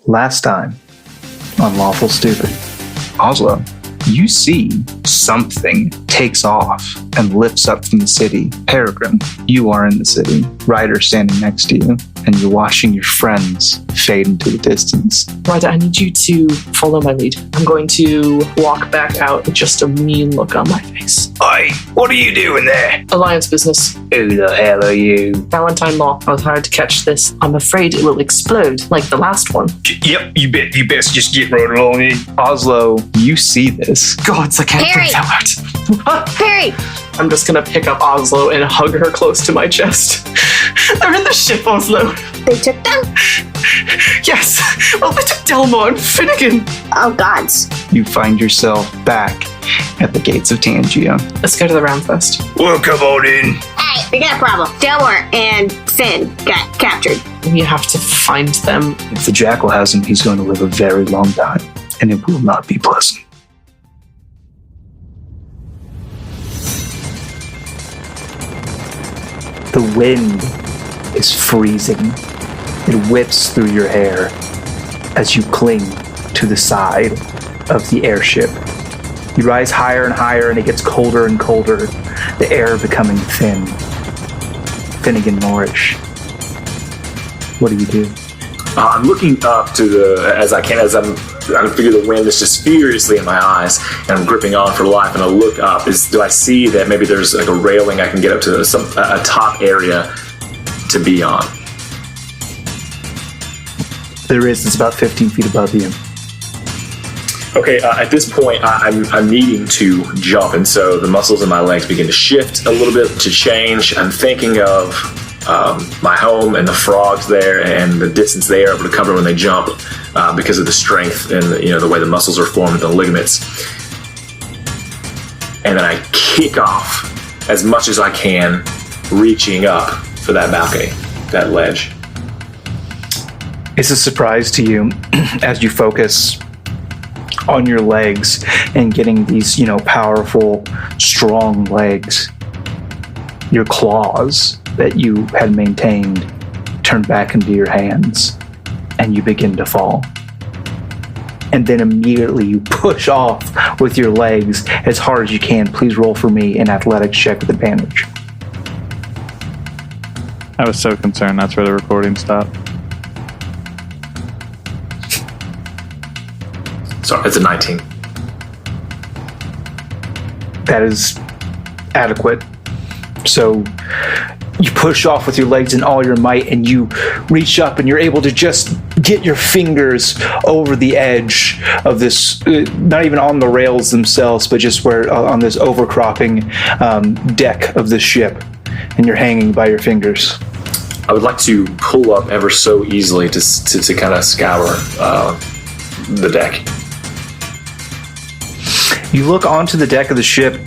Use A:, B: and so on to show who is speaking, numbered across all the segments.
A: Last time on Lawful Stupid. Oslo, you see something takes off and lifts up from the city. Peregrine, you are in the city. Ryder standing next to you, and you're watching your friends fade into the distance.
B: Ryder, I need you to follow my lead. I'm going to walk back out with just a mean look on my face.
A: Oi, what are you doing there?
B: Alliance business.
A: Who the hell are you?
B: Valentine Law. I was hired to catch this. I'm afraid it will explode like the last one.
A: Yep, you best just get right along in. Oslo, you see this.
B: Gods, I can't
C: Harry!
B: think that word.
C: Harry!
B: I'm just gonna pick up Oslo and hug her close to my chest. They're in the ship, Oslo.
C: They took them?
B: Yes. Well, they took Delmor and Finnegan.
C: Oh, gods.
A: You find yourself back at the gates of Tangia.
B: Let's go to the round first.
A: Well, come on in.
C: Hey, we got a problem. Delmor and Finn got captured.
B: We have to find them.
A: If the Jackal has him, he's going to live a very long time, and it will not be pleasant. The wind is freezing. It whips through your hair as you cling to the side of the airship. You rise higher and higher, and it gets colder and colder, the air becoming thin. Finnegan Moorish. What do?
D: I'm looking up to I figure the wind is just furiously in my eyes, and I'm gripping on for life, and I look up. Do I see that maybe there's like a railing I can get up to a top area to be on?
A: There is. It's about 15 feet above you.
D: Okay, at this point, I'm needing to jump, and so the muscles in my legs begin to shift a little bit, to change. I'm thinking of my home and the frogs there and the distance they are able to cover when they jump because of the strength and the way the muscles are formed, the ligaments. And then I kick off as much as I can, reaching up for that balcony, that ledge.
A: It's a surprise to you as you focus on your legs and getting these, powerful, strong legs. Your claws that you had maintained turn back into your hands, and you begin to fall. And then immediately you push off with your legs as hard as you can. Please roll for me an athletics check with advantage.
E: I was so concerned that's where the recording stopped.
D: Sorry, it's a 19.
A: That is adequate. So you push off with your legs and all your might, and you reach up and you're able to just get your fingers over the edge of this, not even on the rails themselves, but just where on this overcropping deck of the ship, and you're hanging by your fingers.
D: I would like to pull up ever so easily to kind of scour the deck.
A: You look onto the deck of the ship,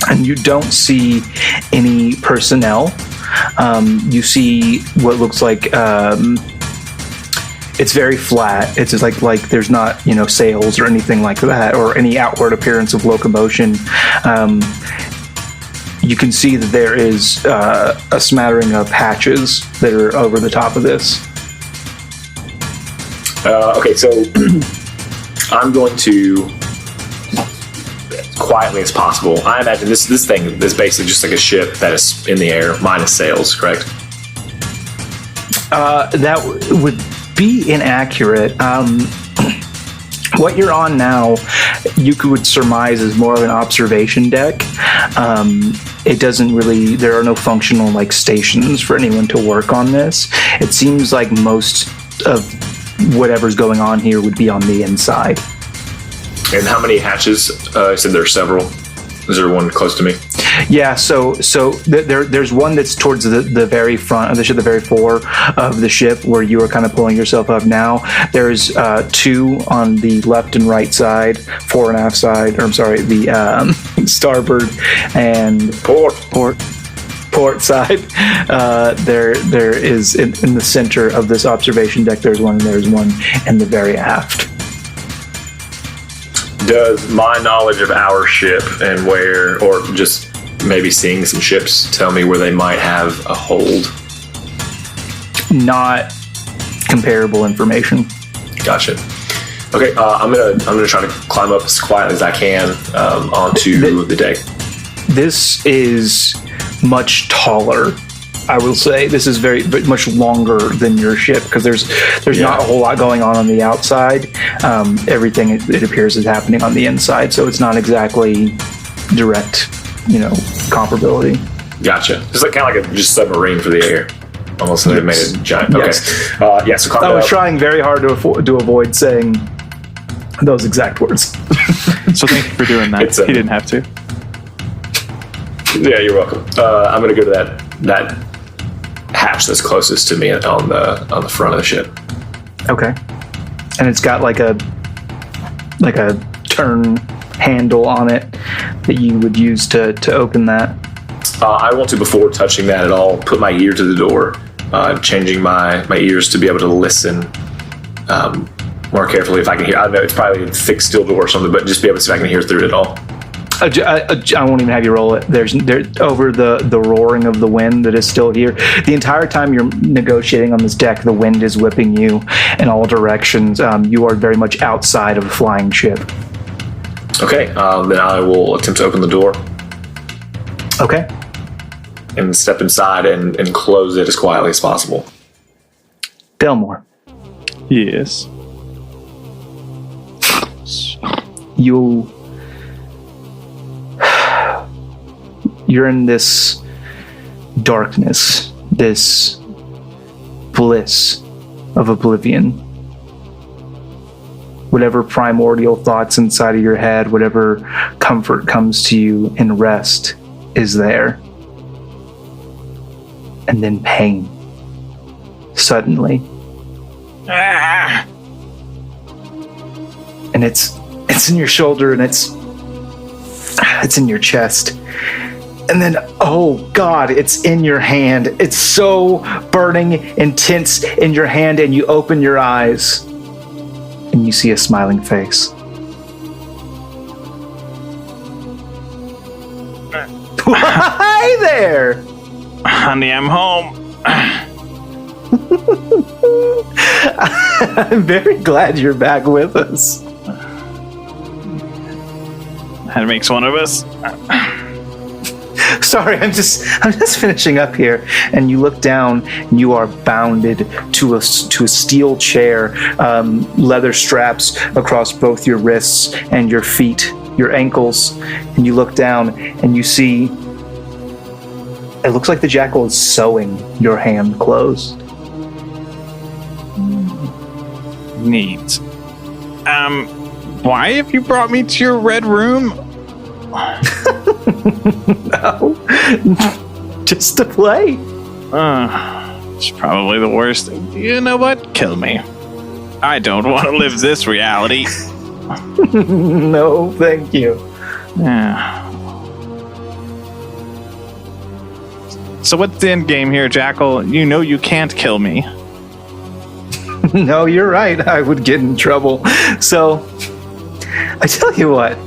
A: and you don't see any personnel. You see what looks like it's very flat. It's just like there's not sails or anything like that, or any outward appearance of locomotion. You can see that there is a smattering of hatches that are over the top of this.
D: Okay, so I'm going to, quietly as possible. I imagine this thing is basically just like a ship that is in the air, minus sails, correct?
A: That would be inaccurate. What you're on now, you could surmise is more of an observation deck. It doesn't really, there are no functional stations for anyone to work on this. It seems like most of whatever's going on here would be on the inside.
D: And how many hatches? I said there are several. Is there one close to me?
A: Yeah, so there's one that's towards the very front of the ship, the very fore of the ship, where you are kind of pulling yourself up now. There's two on the left and right side, fore and aft side, or I'm sorry, the starboard and port side. There is in the center of this observation deck. There's one in the very aft.
D: Does my knowledge of our ship and where, or just maybe seeing some ships, tell me where they might have a hold?
A: Not comparable information.
D: Gotcha. Okay, I'm gonna try to climb up as quietly as I can onto the deck.
A: This is much taller. I will say this is very much longer than your ship because there's not a whole lot going on the outside. Everything it appears is happening on the inside, so it's not exactly direct, comparability.
D: Gotcha. It's like kind of like a just submarine for the air. Almost like they made it giant. Okay.
A: Yes.
D: So
A: I was trying very hard to avoid saying those exact words.
E: So thank you for doing that. He didn't have to.
D: Yeah, you're welcome. I'm gonna go to that hatch that's closest to me on the front of the ship.
A: Okay. And it's got like a turn handle on it that you would use to open that.
D: I want to, before touching that at all, put my ear to the door, changing my ears to be able to listen more carefully if I can hear. I know it's probably a thick steel door or something, but just be able to see if I can hear through it at all.
A: I won't even have you roll it. There's over the roaring of the wind that is still here. The entire time you're negotiating on this deck, the wind is whipping you in all directions. You are very much outside of a flying ship.
D: Okay, then I will attempt to open the door.
A: Okay.
D: And step inside and close it as quietly as possible.
A: Delmor.
E: Yes.
A: You're in this darkness, this bliss of oblivion. Whatever primordial thoughts inside of your head, whatever comfort comes to you in rest is there. And then pain. Suddenly. And it's in your shoulder and it's in your chest. And then, oh God, it's in your hand. It's so burning, intense in your hand, and you open your eyes and you see a smiling face. Hi there!
E: Honey, I'm home.
A: I'm very glad you're back with us.
E: That makes one of us.
A: Sorry, I'm just finishing up here. And you look down, and you are bounded to a steel chair, leather straps across both your wrists and your feet, your ankles. And you look down, and you see it looks like the Jackal is sewing your hand closed.
E: Neat. Why have you brought me to your red room?
A: No, just to play.
E: It's probably the worst. You know what? Kill me. I don't want to live this reality.
A: No, thank you.
E: Yeah. So what's the end game here, Jackal? You know you can't kill me.
A: No, you're right. I would get in trouble. So, I tell you what.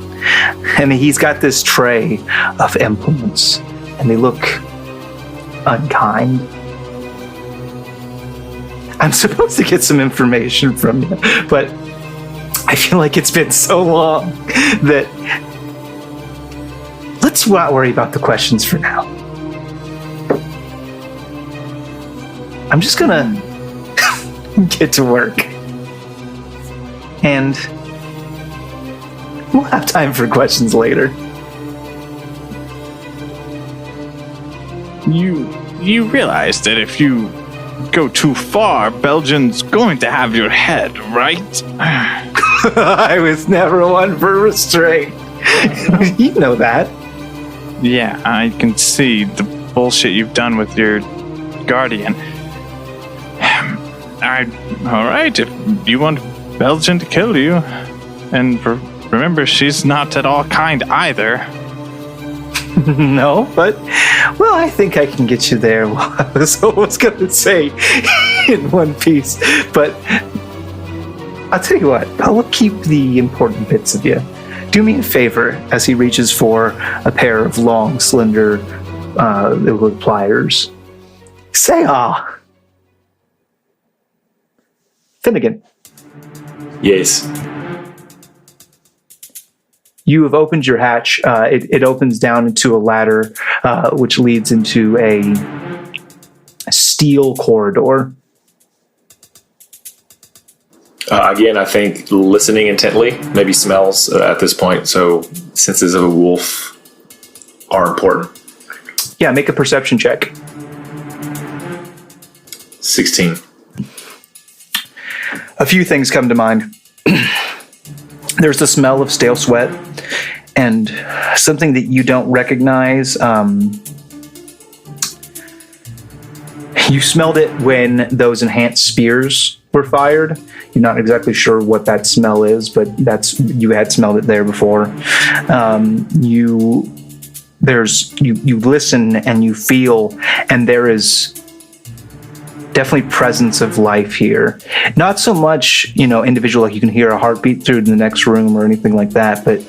A: And he's got this tray of implements, and they look unkind. I'm supposed to get some information from you, but I feel like it's been so long that let's not worry about the questions for now. I'm just gonna get to work. And we'll have time for questions later.
E: You realize that if you go too far, Belgian's going to have your head, right?
A: I was never one for restraint. You know that.
E: Yeah, I can see the bullshit you've done with your guardian. Alright, if you want Belgian to kill you, and remember, she's not at all kind either.
A: No, but, well, I think I can get you there. I was almost going to say in one piece, but I'll tell you what, I'll keep the important bits of you. Do me a favor as he reaches for a pair of long, slender pliers. Say ah. Finnegan.
D: Yes.
A: You have opened your hatch. It opens down into a ladder, which leads into a steel corridor.
D: Again, I think listening intently, maybe smells at this point, so senses of a wolf are important.
A: Yeah, make a perception check.
D: 16.
A: A few things come to mind. There's the smell of stale sweat and something that you don't recognize. You smelled it when those enhanced spears were fired. You're not exactly sure what that smell is, but you had smelled it there before. You listen and you feel, and there is definitely presence of life here. Not so much, individual, like you can hear a heartbeat through the next room or anything like that, but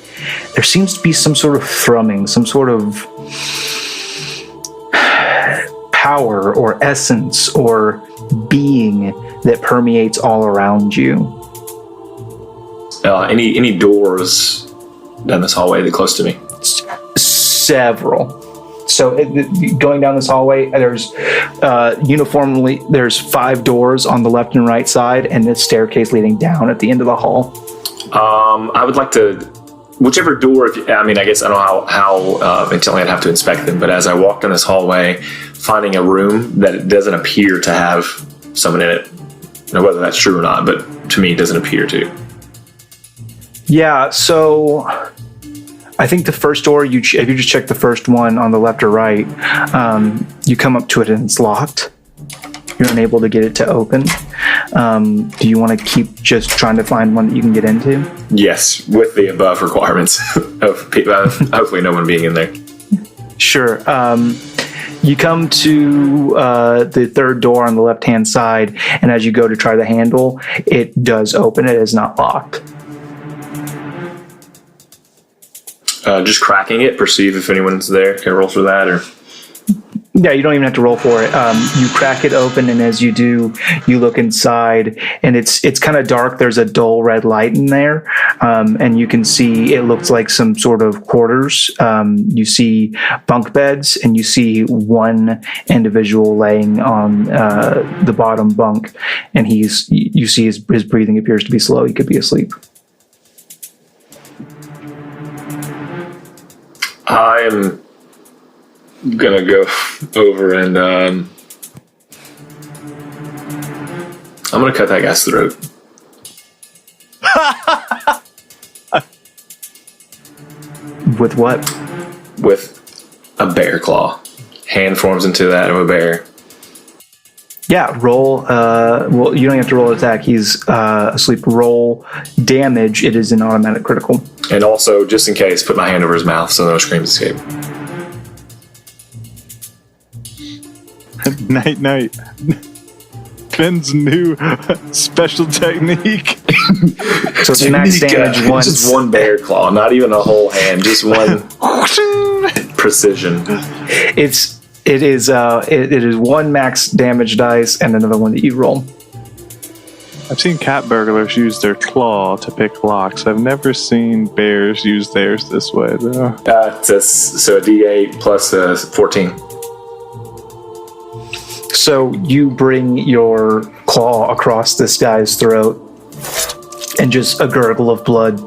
A: there seems to be some sort of thrumming, some sort of power or essence or being that permeates all around you.
D: Any doors down this hallway that close to me?
A: Several. So going down this hallway, there's uniformly, there's 5 doors on the left and right side, and this staircase leading down at the end of the hall.
D: I would like to, whichever door, I guess I don't know how intently I'd have to inspect them, but as I walk down this hallway, finding a room that doesn't appear to have someone in it, whether that's true or not, but to me it doesn't appear to.
A: Yeah, so I think the first door, if you just check the first one on the left or right, you come up to it and it's locked. You're unable to get it to open. Do you want to keep just trying to find one that you can get into?
D: Yes, with the above requirements of hopefully no one being in there.
A: Sure. You come to the third door on the left-hand side, and as you go to try the handle, it does open. It is not locked.
D: Just cracking it, perceive if anyone's there. Can I roll for that? Or
A: Yeah, you don't even have to roll for it. You crack it open, and as you do, you look inside, and it's kind of dark. There's a dull red light in there, and you can see it looks like some sort of quarters. You see bunk beds, and you see one individual laying on the bottom bunk, and you see his breathing appears to be slow. He could be asleep.
D: I am gonna go over and I'm gonna cut that guy's throat.
A: With what?
D: With a bear claw. Hand forms into that of a bear.
A: Yeah, roll. Well, you don't have to roll an attack. He's asleep. Roll damage. It is an automatic critical.
D: And also, just in case, put my hand over his mouth so no screams escape.
E: Night. Ben's new special technique.
A: So it's max damage once.
D: Just one bear claw, not even a whole hand, just one precision.
A: It is one max damage dice and another one that you roll.
E: I've seen cat burglars use their claw to pick locks. I've never seen bears use theirs this way, though.
D: So a D8 plus 14.
A: So you bring your claw across this guy's throat, and just a gurgle of blood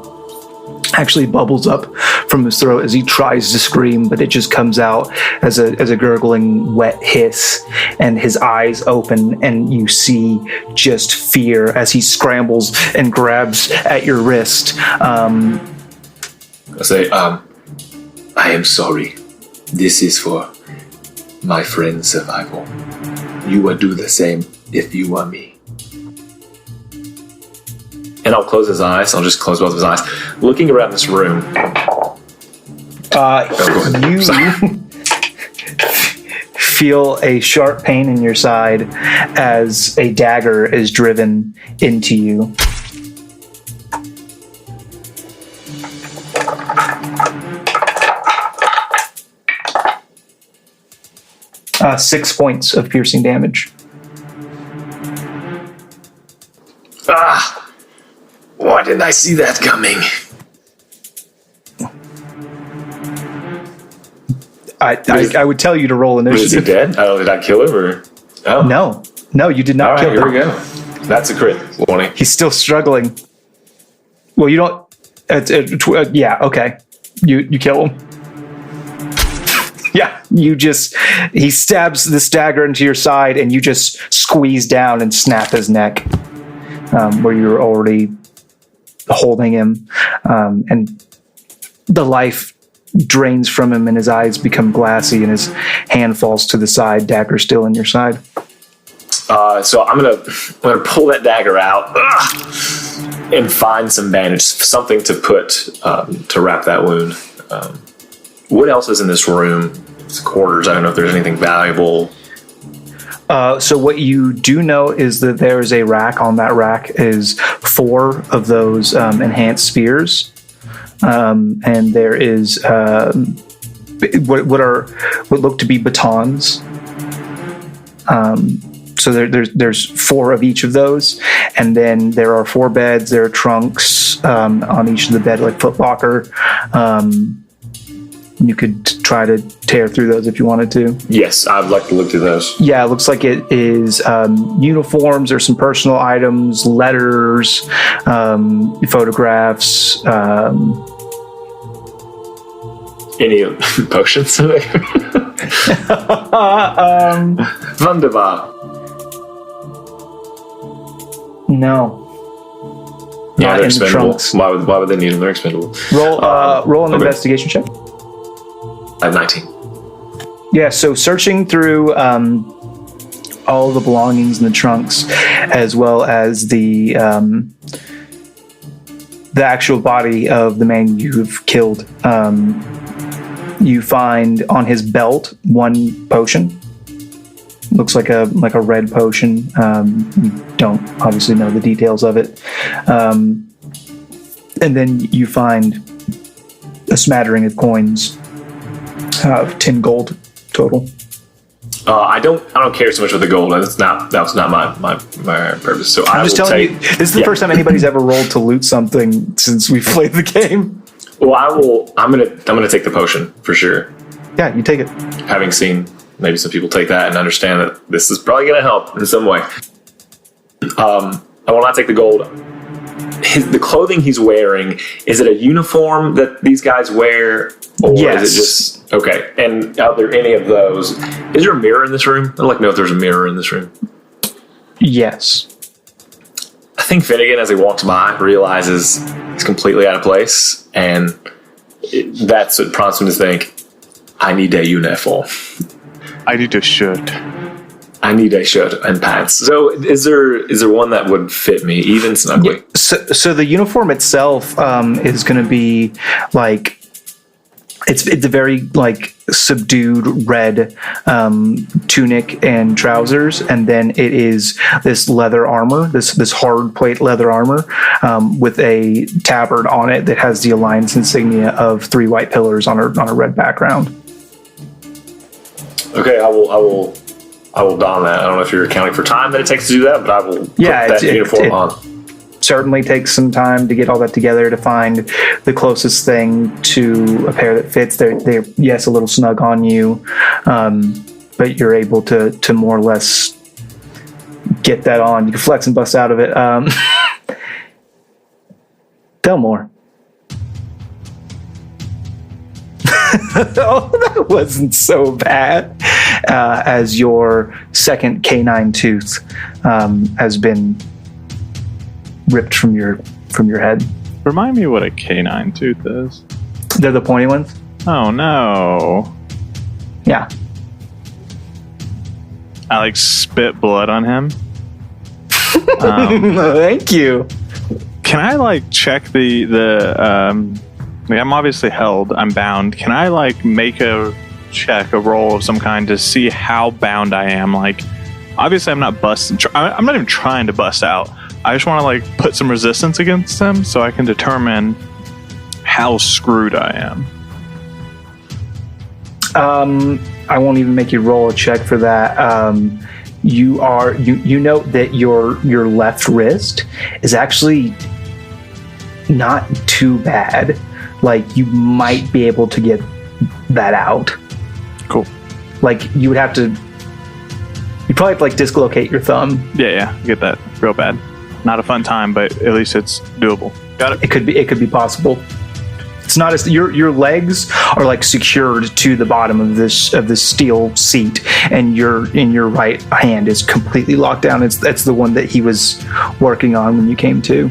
A: actually bubbles up from his throat as he tries to scream, but it just comes out as a gurgling wet hiss, and his eyes open, and you see just fear as he scrambles and grabs at your wrist.
D: I say, I am sorry. This is for my friend's survival. You will do the same if you are me. And I'll close his eyes. I'll just close both of his eyes. Looking around this room.
A: You feel a sharp pain in your side as a dagger is driven into you. Uh, 6 points of piercing damage.
D: Why didn't I see that coming?
A: I would tell you to roll
D: Is
A: initiative.
D: he dead? Did I kill him or? Oh.
A: No, you did not
D: All right,
A: kill
D: here
A: him.
D: we go. That's a crit. 20.
A: He's still struggling. Well, you don't. Yeah, okay. You kill him. Yeah, he stabs this dagger into your side, and you just squeeze down and snap his neck, where you were already holding him, and the life drains from him, and his eyes become glassy, and his hand falls to the side, dagger still in your side.
D: So I'm gonna pull that dagger out and find some bandage, something to put to wrap that wound. What else is in this room? It's quarters. I don't know if there's anything valuable.
A: So what you do know is that there is a rack. On that rack is 4 of those enhanced spears, and there is what look to be batons. So there's 4 of each of those, and then there are 4 beds. There are trunks on each of the bed, like footlocker. You could try to tear through those if you wanted to.
D: Yes, I'd like to look through those.
A: Yeah, it looks like it is uniforms or some personal items, letters, photographs.
D: Any potions? Wunderbar.
A: No.
D: Yeah,
A: Not
D: they're
A: in the
D: expendable.
A: trunks.
D: Why would they need them? They're expendable.
A: Roll an
D: okay.
A: investigation check.
D: I have 19.
A: Yeah, so searching through all the belongings in the trunks, as well as the actual body of the man you've killed, you find on his belt 1 potion. Looks like a red potion. You don't obviously know the details of it. And then you find a smattering of coins, 10 gold total.
D: I don't care so much with the gold. That was not my purpose. So
A: I'm just telling you, this is the first time anybody's ever rolled to loot something since we played the game.
D: Well, I'm gonna take the potion for sure.
A: Yeah, you take it.
D: Having seen maybe some people take that and understand that this is probably gonna help in some way. I will not take the gold. The clothing he's wearing, is it a uniform that these guys wear? Or
A: yes.
D: Is it just... Okay, and are there any of those... Is there a mirror in this room? I'd like to know if there's a mirror in this room.
A: Yes.
D: I think Finnegan, as he walks by, realizes he's completely out of place, and that's what prompts him to think, I need a uniform.
E: I need a shirt.
D: I need a shirt and pants. So is there one that would fit me, even snugly?
A: Yeah, so the uniform itself is going to be like... It's a very like subdued red tunic and trousers, and then it is this leather armor, this hard plate leather armor with a tabard on it that has the alliance insignia of 3 white pillars on a red background.
D: Okay, I will don that. I don't know if you're accounting for time that it takes to do that, but I will put that uniform on.
A: Certainly takes some time to get all that together to find the closest thing to a pair that fits. They're yes, a little snug on you, but you're able to more or less get that on. You can flex and bust out of it. Delmor. Oh, that wasn't so bad. As your second canine tooth has been ripped from your head.
E: Remind me what a canine tooth is.
A: They're the pointy ones?
E: Oh no.
A: Yeah.
E: I like spit blood on him.
A: Thank you.
E: Can I like check the I'm obviously held, I'm bound. Can I like make a roll of some kind to see how bound I am? Like, obviously I'm not busting. I'm not even trying to bust out. I just want to like put some resistance against them so I can determine how screwed I am.
A: I won't even make you roll a check for that. You note that your left wrist is actually not too bad. Like, you might be able to get that out.
E: Cool.
A: Like, you would have to... You'd probably have to, like, dislocate your thumb.
E: Yeah, get that real bad. Not a fun time, but at least it's doable. Got it.
A: It could be possible. It's not as your legs are like secured to the bottom of this steel seat, and your right hand is completely locked down. That's the one that he was working on when you came to.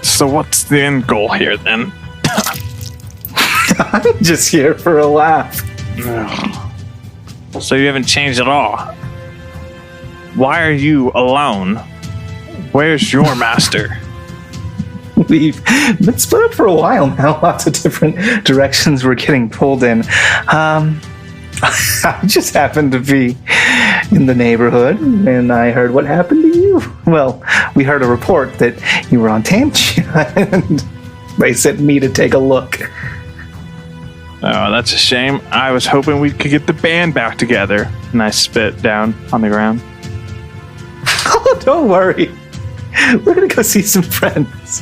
E: So what's the end goal here then?
A: I'm just here for a laugh.
E: So you haven't changed at all. Why are you alone? Where's your master?
A: We've been split up for a while now. Lots of different directions we're getting pulled in. I just happened to be in the neighborhood, and I heard what happened to you. Well, we heard a report that you were on Tamtia, and they sent me to take a look.
E: Oh, that's a shame. I was hoping we could get the band back together. And I spit down on the ground.
A: Oh, don't worry. We're going to go see some friends.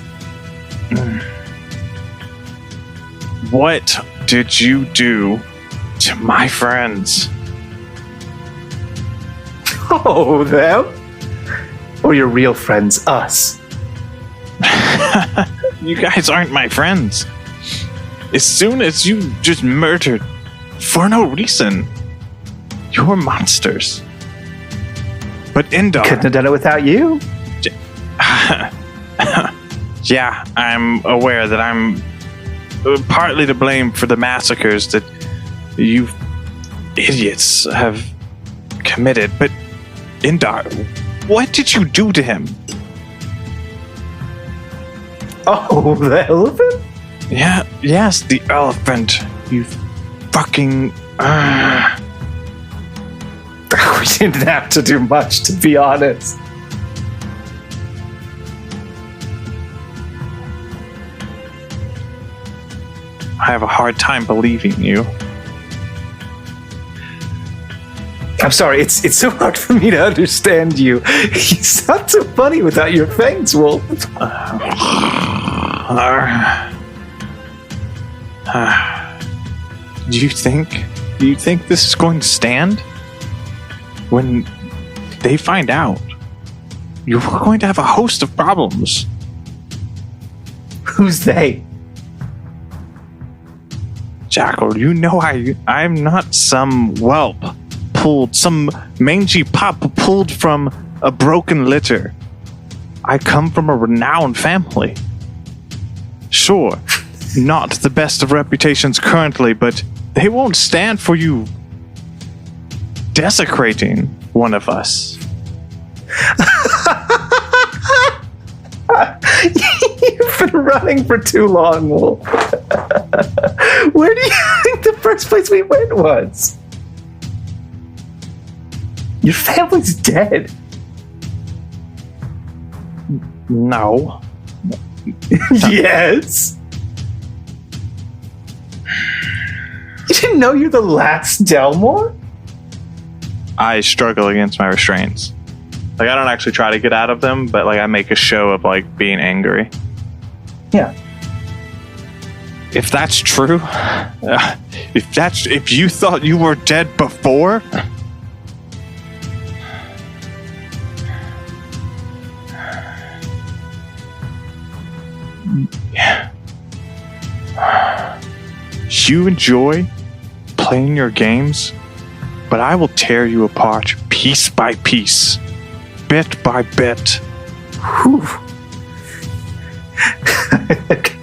E: What did you do to my friends?
A: Oh, them? Or your real friends, us?
E: You guys aren't my friends. As soon as you just murdered for no reason, you're monsters. But Indar...
A: Couldn't have done it without you.
E: Yeah, I'm aware that I'm partly to blame for the massacres that you idiots have committed. But Indar, what did you do to him?
A: Oh, the elephant?
E: Yeah, yes, the elephant. You fucking...
A: We didn't have to do much, to be honest.
E: I have a hard time believing you.
A: I'm sorry, it's so hard for me to understand you. It's not so funny without your fangs, Wolf.
E: Do you think this is going to stand? When they find out, you're going to have a host of problems.
A: Who's they?
E: Jackal, you know I'm not some whelp some mangy pup pulled from a broken litter. I come from a renowned family. Sure, not the best of reputations currently, but they won't stand for you desecrating one of us.
A: You've been running for too long, Wolf. Where do you think the first place we went was? Your family's dead.
E: No.
A: Yes. You didn't know you're the last Delmor?
E: I struggle against my restraints. Like, I don't actually try to get out of them, but like I make a show of like being angry.
A: Yeah.
E: If that's true, if you thought you were dead before, you enjoy playing your games, but I will tear you apart piece by piece, bit by bit.
A: Whew.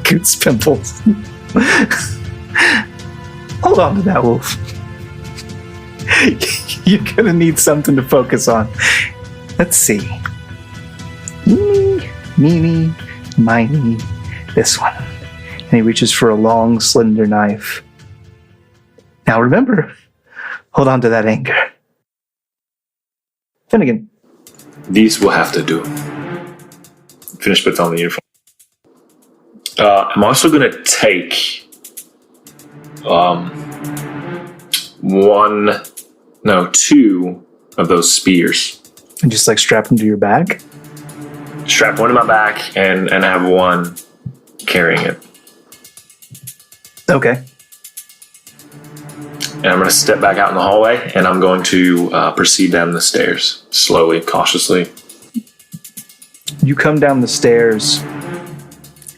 A: Goose pimples. Hold on to that, Wolf. You're gonna need something to focus on. Let's see. Meeny, miny, this one. And he reaches for a long, slender knife. Now remember, hold on to that anger. Finnegan.
D: These will have to do. Finish putting on the uniform. I'm also going to take two of those spears
A: And just like strap them to your back?
D: Strap one to my back and have one carrying it.
A: Okay.
D: And I'm going to step back out in the hallway, and I'm going to proceed down the stairs, slowly, cautiously.
A: You come down the stairs,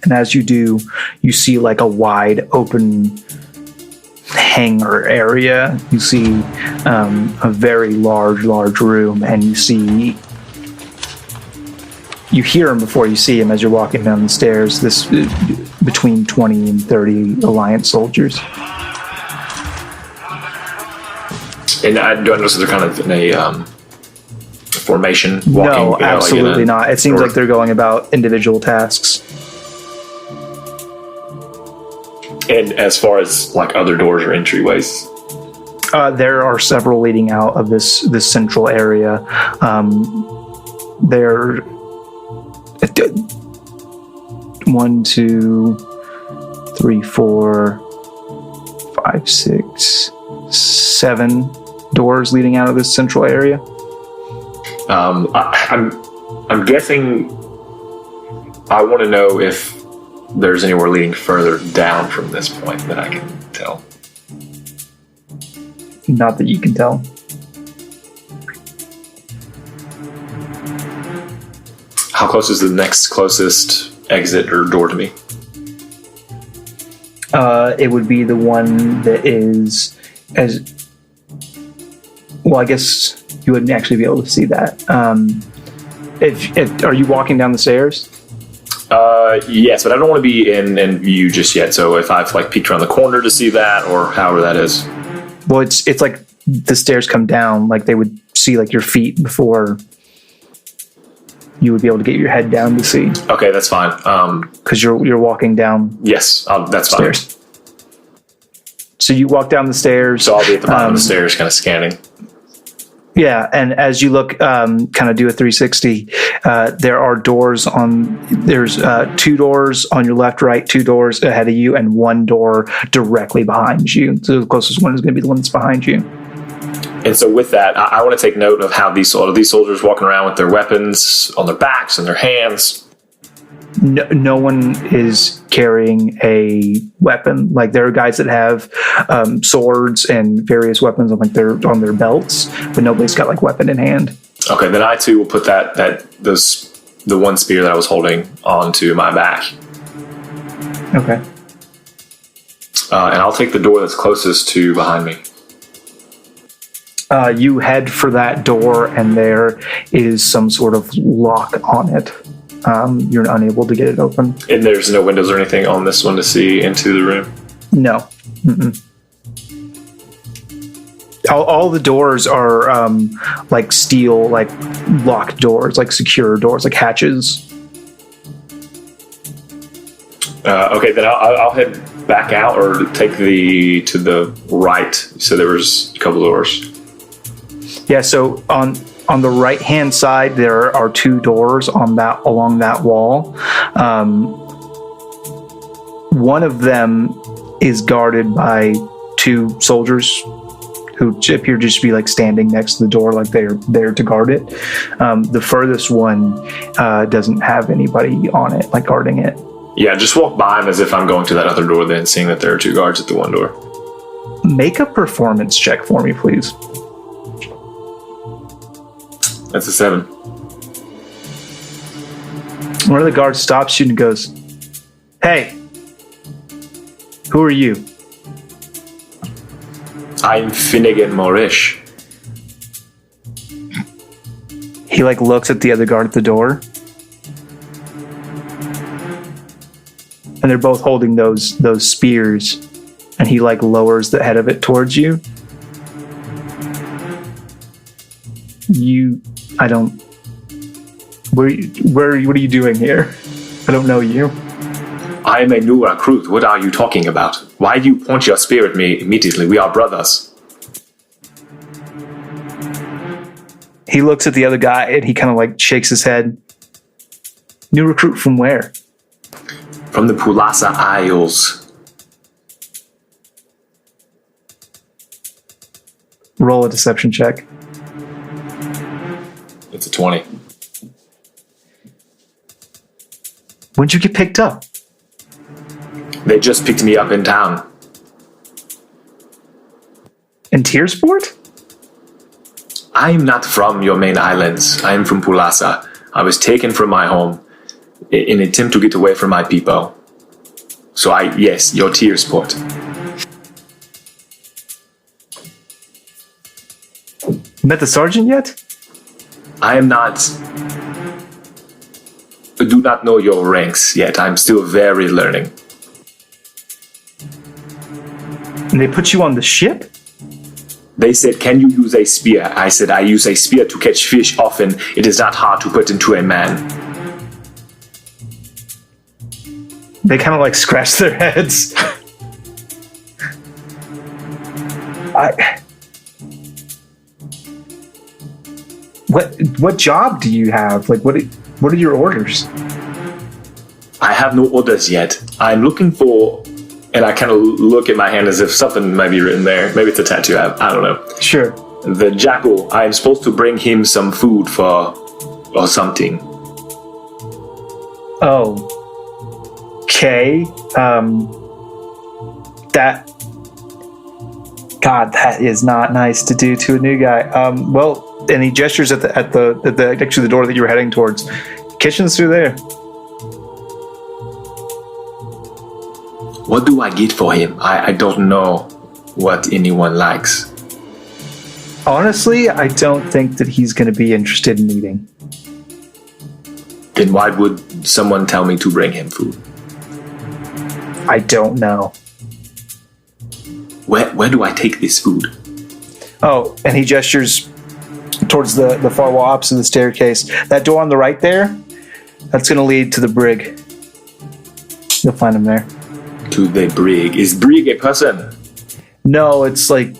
A: and as you do, you see like a wide open hangar area. You see a very large room, and you hear him before you see him as you're walking down the stairs. This between 20 and 30 Alliance soldiers.
D: And do I notice they're kind of in a formation walking?
A: No, absolutely not. It seems like they're going about individual tasks.
D: And as far as like other doors or entryways?
A: There are several leading out of this central area. There 1, 2, 3, 4, 5, 6, 7 doors leading out of this central area.
D: I'm guessing. I want to know if there's anywhere leading further down from this point that I can tell.
A: Not that you can tell.
D: How close is the next closest exit or door to me?
A: It would be the one that is as well. I guess you wouldn't actually be able to see that. If are you walking down the stairs?
D: Yes, but I don't want to be in view just yet. So if I've like peeked around the corner to see that, or however that is.
A: Well, it's like the stairs come down, like they would see like your feet before you would be able to get your head down to see.
D: Okay, that's fine.
A: Because you're walking down.
D: Yes, that's
A: stairs.
D: Fine.
A: So you walk down the stairs.
D: So I'll be at the bottom of the stairs, kind of scanning.
A: Yeah, and as you look, kind of do a 360, there are doors there's 2 doors on your left, right, 2 doors ahead of you, and 1 door directly behind you. So the closest one is going to be the one that's behind you.
D: And so with that, I want to take note of how these soldiers walking around with their weapons on their backs and their hands.
A: No one is carrying a weapon. Like there are guys that have swords and various weapons on their belts, but nobody's got like weapon in hand.
D: Okay, then I too will put the one spear that I was holding onto my back.
A: Okay.
D: And I'll take the door that's closest to behind me.
A: You head for that door, and there is some sort of lock on it. You're unable to get it open.
D: And there's no windows or anything on this one to see into the room?
A: No. Mm-mm. All the doors are like steel, like locked doors, like secure doors, like hatches.
D: Okay, then I'll head back out or take to the right. So there was a couple doors.
A: Yeah, so on the right-hand side, there are 2 doors along that wall. One of them is guarded by 2 soldiers who appear just to be like standing next to the door, like they're there to guard it. The furthest one doesn't have anybody on it, like guarding it.
D: Yeah, just walk by them as if I'm going to that other door, then seeing that there are 2 guards at the one door.
A: Make a performance check for me, please.
D: That's a 7.
A: One of the guards stops you and goes, "Hey, who are you?"
D: I'm Finnegan Morish.
A: He like looks at the other guard at the door. And they're both holding those spears. And he like lowers the head of it towards you. What are you doing here? I don't know you.
D: I am a new recruit. What are you talking about? Why do you point your spear at me immediately? We are brothers.
A: He looks at the other guy and he kind of like shakes his head. New recruit from where?
D: From the Pulasa Isles.
A: Roll a deception check.
D: It's a 20.
A: When'd you get picked up?
D: They just picked me up in town.
A: In Tiersport?
D: I'm not from your main islands. I'm from Pulasa. I was taken from my home in an attempt to get away from my people. So yes, your Tiersport.
A: Met the sergeant yet?
D: I am not... do not know your ranks yet. I'm still very learning.
A: And they put you on the ship?
D: They said, can you use a spear? I said, I use a spear to catch fish often. It is not hard to put into a man.
A: They kind of like scratch their heads. What job do you have? Like, what are your orders?
D: I have no orders yet. I'm looking for... And I kind of look at my hand as if something might be written there. Maybe it's a tattoo. I don't know.
A: Sure.
D: The Jackal. I'm supposed to bring him some food or something.
A: Oh. Okay. That is not nice to do to a new guy. Well, and he gestures at the actually the door that you were heading towards. Kitchen's through there.
D: What do I get for him? I don't know what anyone likes.
A: Honestly, I don't think that he's going to be interested in eating.
D: Then why would someone tell me to bring him food?
A: I don't know.
D: Where do I take this food?
A: Oh, and he gestures towards the far wall opposite the staircase. That door on the right there, that's going to lead to the brig. You'll find him there.
D: To the brig. Is brig a person?
A: No, it's like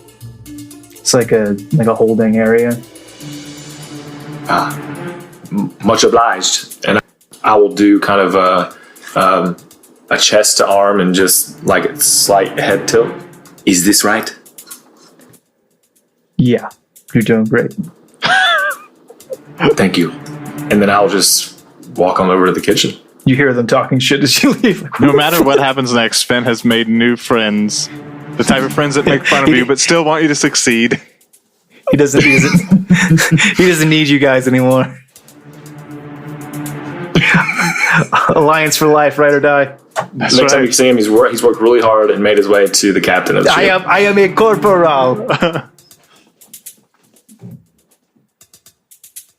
A: a holding area.
D: Much obliged. And I will do kind of a chest to arm and just like a slight head tilt. Is this right?
A: Yeah, you're doing great.
D: Thank you. And then I'll just walk on over to the kitchen.
A: You hear them talking shit as you leave.
E: No matter what happens next, Finn has made new friends. The type of friends that make fun of you, but still want you to succeed.
A: He doesn't he doesn't need you guys anymore. Alliance for life, ride or die.
E: That's
D: Next time
E: right.
D: you see him, he's worked really hard and made his way to the captain of the ship.
A: I am a corporal.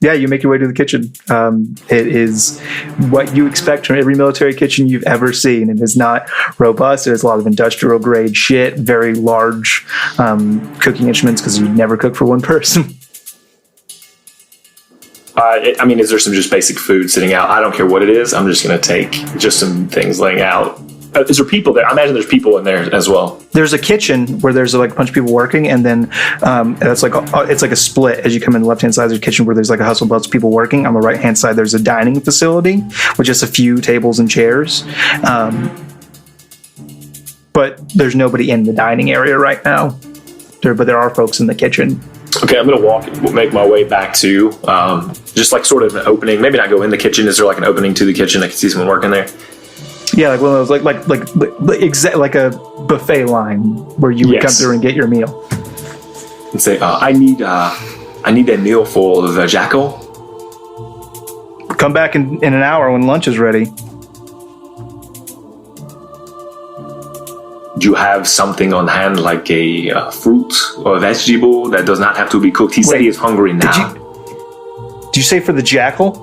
A: Yeah, you make your way to the kitchen. It is what you expect from every military kitchen you've ever seen. It is not robust. There's a lot of industrial grade shit, very large cooking instruments because you never cook for one person.
D: Is there some just basic food sitting out? I don't care what it is. I'm just going to take just some things laying out. Is there people there? I imagine there's people in there as well.
A: There's a kitchen where there's like a bunch of people working, and then it's like a split as you come in the left hand side. There's a kitchen where there's like a hustle bunch of people working. On the right hand side, there's a dining facility with just a few tables and chairs. But there's nobody in the dining area right now. But there are folks in the kitchen.
D: Okay, I'm gonna make my way back to just like sort of an opening. Maybe not go in the kitchen. Is there like an opening to the kitchen? I can see someone working there.
A: Yeah, like one of those like a buffet line where you would come through and get your meal.
D: And say, I need a meal for the Jackal.
A: Come back in an hour when lunch is ready.
D: Do you have something on hand like a fruit or a vegetable that does not have to be cooked? He said he is hungry now.
A: Did you say for the Jackal?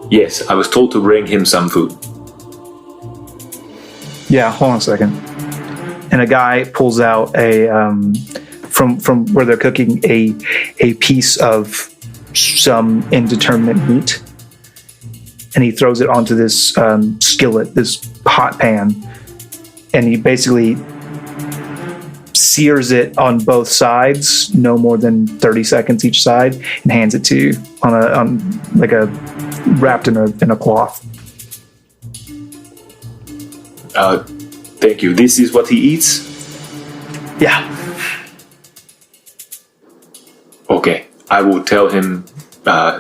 D: Yes, I was told to bring him some food.
A: Yeah, hold on a second. And a guy pulls out a from where they're cooking a piece of some indeterminate meat, and he throws it onto this skillet, this hot pan, and he basically sears it on both sides, no more than 30 seconds each side, and hands it to you wrapped in a cloth.
D: Thank you. This is what he eats?
A: Yeah.
D: Okay. I will tell him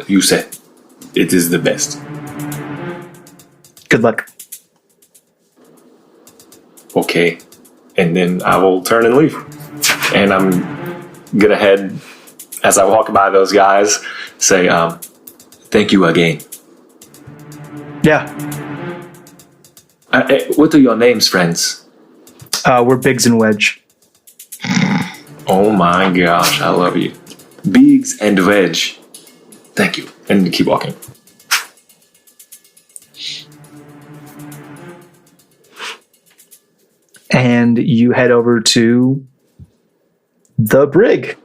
D: you said it is the best.
A: Good luck.
D: Okay. And then I will turn and leave. And I'm gonna head, as I walk by those guys, say, thank you again.
A: Yeah.
D: What are your names, friends?
A: We're Biggs and Wedge.
D: Oh my gosh, I love you. Biggs and Wedge. Thank you. And keep walking.
A: And you head over to the brig.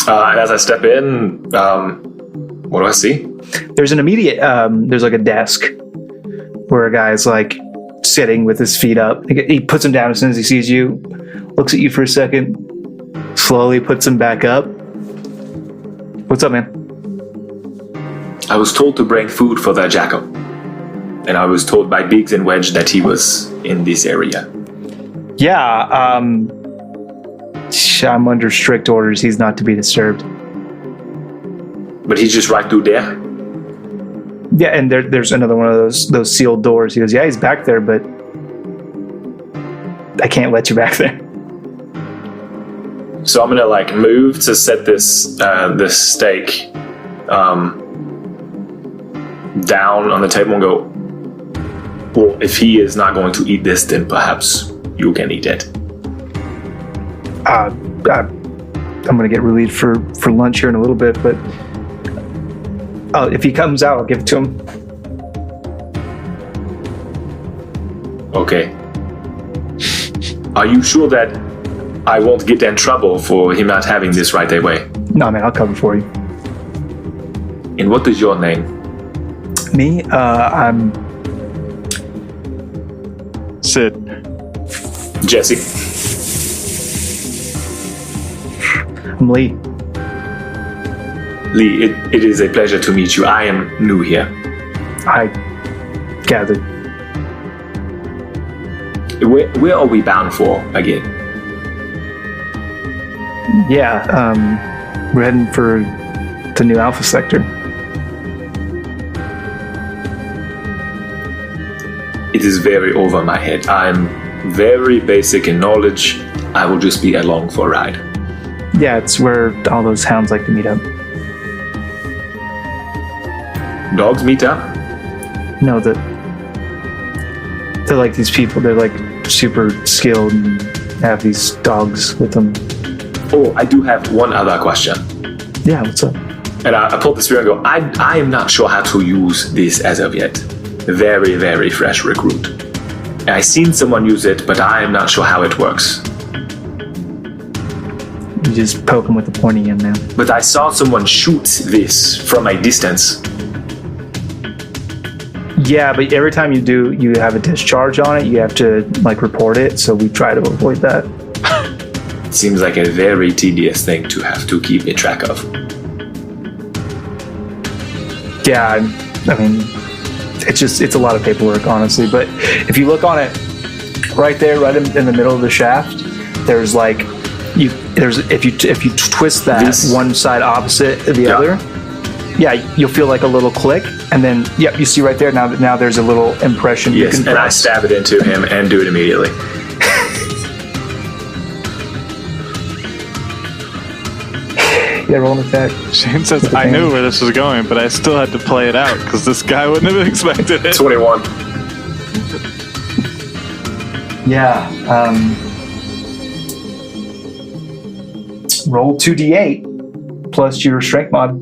D: And as I step in, what do I see?
A: There's an immediate, there's like a desk where a guy's like sitting with his feet up. He puts them down as soon as he sees you, looks at you for a second, slowly puts them back up. What's up, man?
D: I was told to bring food for the Jackal. And I was told by Biggs and Wedge that he was in this area.
A: Yeah, I'm under strict orders. He's not to be disturbed.
D: But he's just right through there?
A: Yeah, and there's another one of those sealed doors. He goes, yeah, he's back there, but I can't let you back there.
D: So I'm gonna like move to set this steak down on the table and go, well, if he is not going to eat this, then perhaps you can eat it.
A: I'm gonna get relieved for lunch here in a little bit, but if he comes out, I'll give it to him.
D: Okay. Are you sure that I won't get in trouble for him not having this right away?
A: No, man, I'll cover for you.
D: And what is your name?
A: Me? I'm
E: Sid.
D: Jesse.
A: I'm Lee.
D: Lee, it is a pleasure to meet you. I am new here.
A: I gathered.
D: Where are we bound for again?
A: Yeah, we're heading for the new Alpha Sector.
D: It is very over my head. I'm very basic in knowledge. I will just be along for a ride.
A: Yeah, it's where all those hounds like to meet up.
D: Dogs meet up?
A: No, they're like these people. They're like super skilled and have these dogs with them.
D: Oh, I do have one other question.
A: Yeah, what's up?
D: And I pull the spear and go, I am not sure how to use this as of yet. Very, very fresh recruit. I've seen someone use it, but I am not sure how it works.
A: You just poke them with the pointy end, man.
D: But I saw someone shoot this from a distance.
A: Yeah, but every time you do, you have a discharge on it. You have to like report it. So we try to avoid that.
D: It seems like a very tedious thing to have to keep a track of.
A: Yeah, I mean, it's a lot of paperwork, honestly. But if you look on it, right there, right in the middle of the shaft, there's like if you twist that one side opposite the other, yeah, you'll feel like a little click, and then you see right there now there's a little impression.
D: Yes,
A: you can
D: and I
A: press.
D: stab it into him and do it immediately.
A: Yeah, roll an attack.
E: Shane says, I knew where this was going, but I still had to play it out because this guy wouldn't have expected it.
D: 21.
A: Yeah. Roll 2d8 plus your strength mod.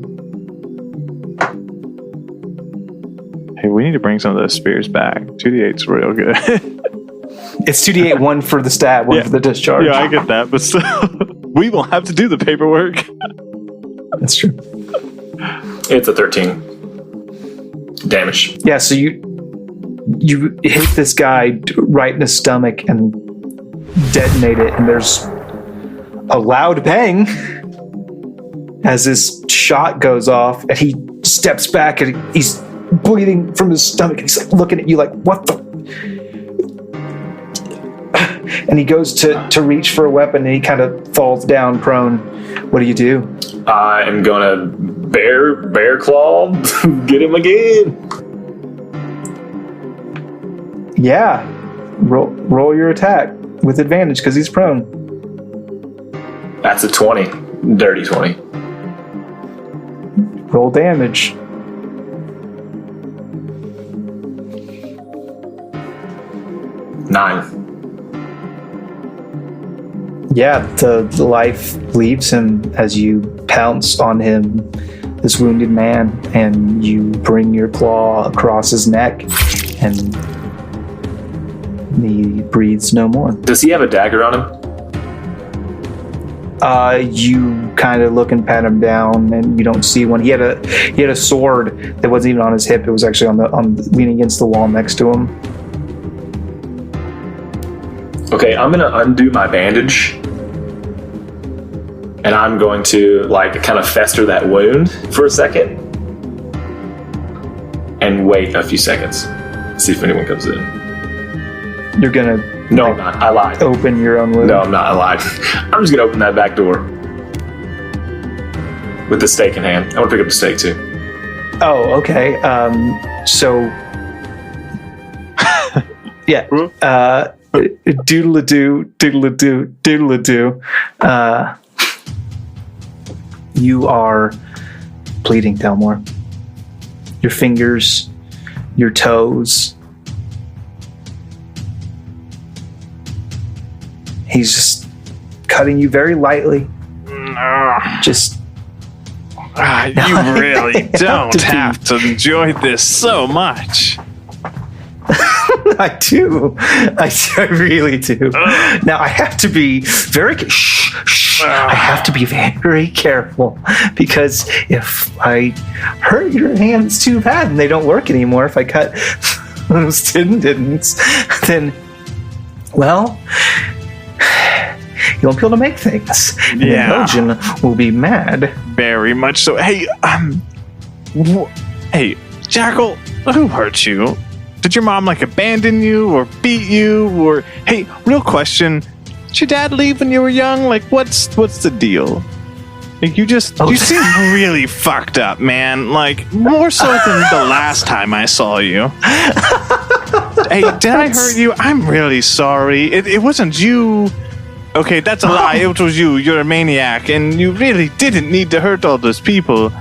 E: Hey, we need to bring some of those spears back. 2d8's real good.
A: It's 2d8, one for the stab, one for the discharge.
E: Yeah, I get that, but still, we will have to do the paperwork.
A: That's true.
D: It's a 13. Damage.
A: Yeah, so you hit this guy right in the stomach and detonate it, and there's a loud bang as this shot goes off, and he steps back and he's bleeding from his stomach, and he's like looking at you like, what the? and he goes to reach for a weapon, and he kind of falls down prone. What do you do?
D: I am gonna bear claw, get him again.
A: Yeah, roll your attack with advantage because he's prone.
D: That's a 20, dirty 20.
A: Roll damage.
D: Nine.
A: Yeah, the life leaves him as you pounce on him, this wounded man, and you bring your claw across his neck, and he breathes no more.
D: Does he have a dagger on him?
A: You kind of look and pat him down, and you don't see one. He had a sword that wasn't even on his hip. It was actually on leaning against the wall next to him.
D: Okay, I'm gonna undo my bandage, and I'm going to kind of fester that wound for a second, and wait a few seconds, see if anyone comes in.
A: You're gonna
D: No, I'm not. I lied.
A: open your own wound.
D: No, I'm not. I lied. I'm just gonna open that back door with the steak in hand. I want to pick up the steak too.
A: Oh, okay. So, yeah. Doodle-a-doo, doodle-a-doo, doodle-a-doo. You are bleeding, Delmor. Your fingers, your toes. He's just cutting you very lightly. Just.
E: You really don't have to enjoy this so much.
A: I do. I really do. Now I have to be very. I have to be very careful because if I hurt your hands too bad and they don't work anymore, if I cut those tendons, then well, you won't be able to make things. And Elgin will be mad.
E: Very much so. Hey, hey, Jackal, who hurt you? Did your mom abandon you or beat you? Or hey, real question, did your dad leave when you were young? What's the deal? You seem really fucked up, man. More so than the last time I saw you. Hey, did I hurt you? I'm really sorry. It wasn't you. Okay, that's a lie. It was you. You're a maniac, and you really didn't need to hurt all those people.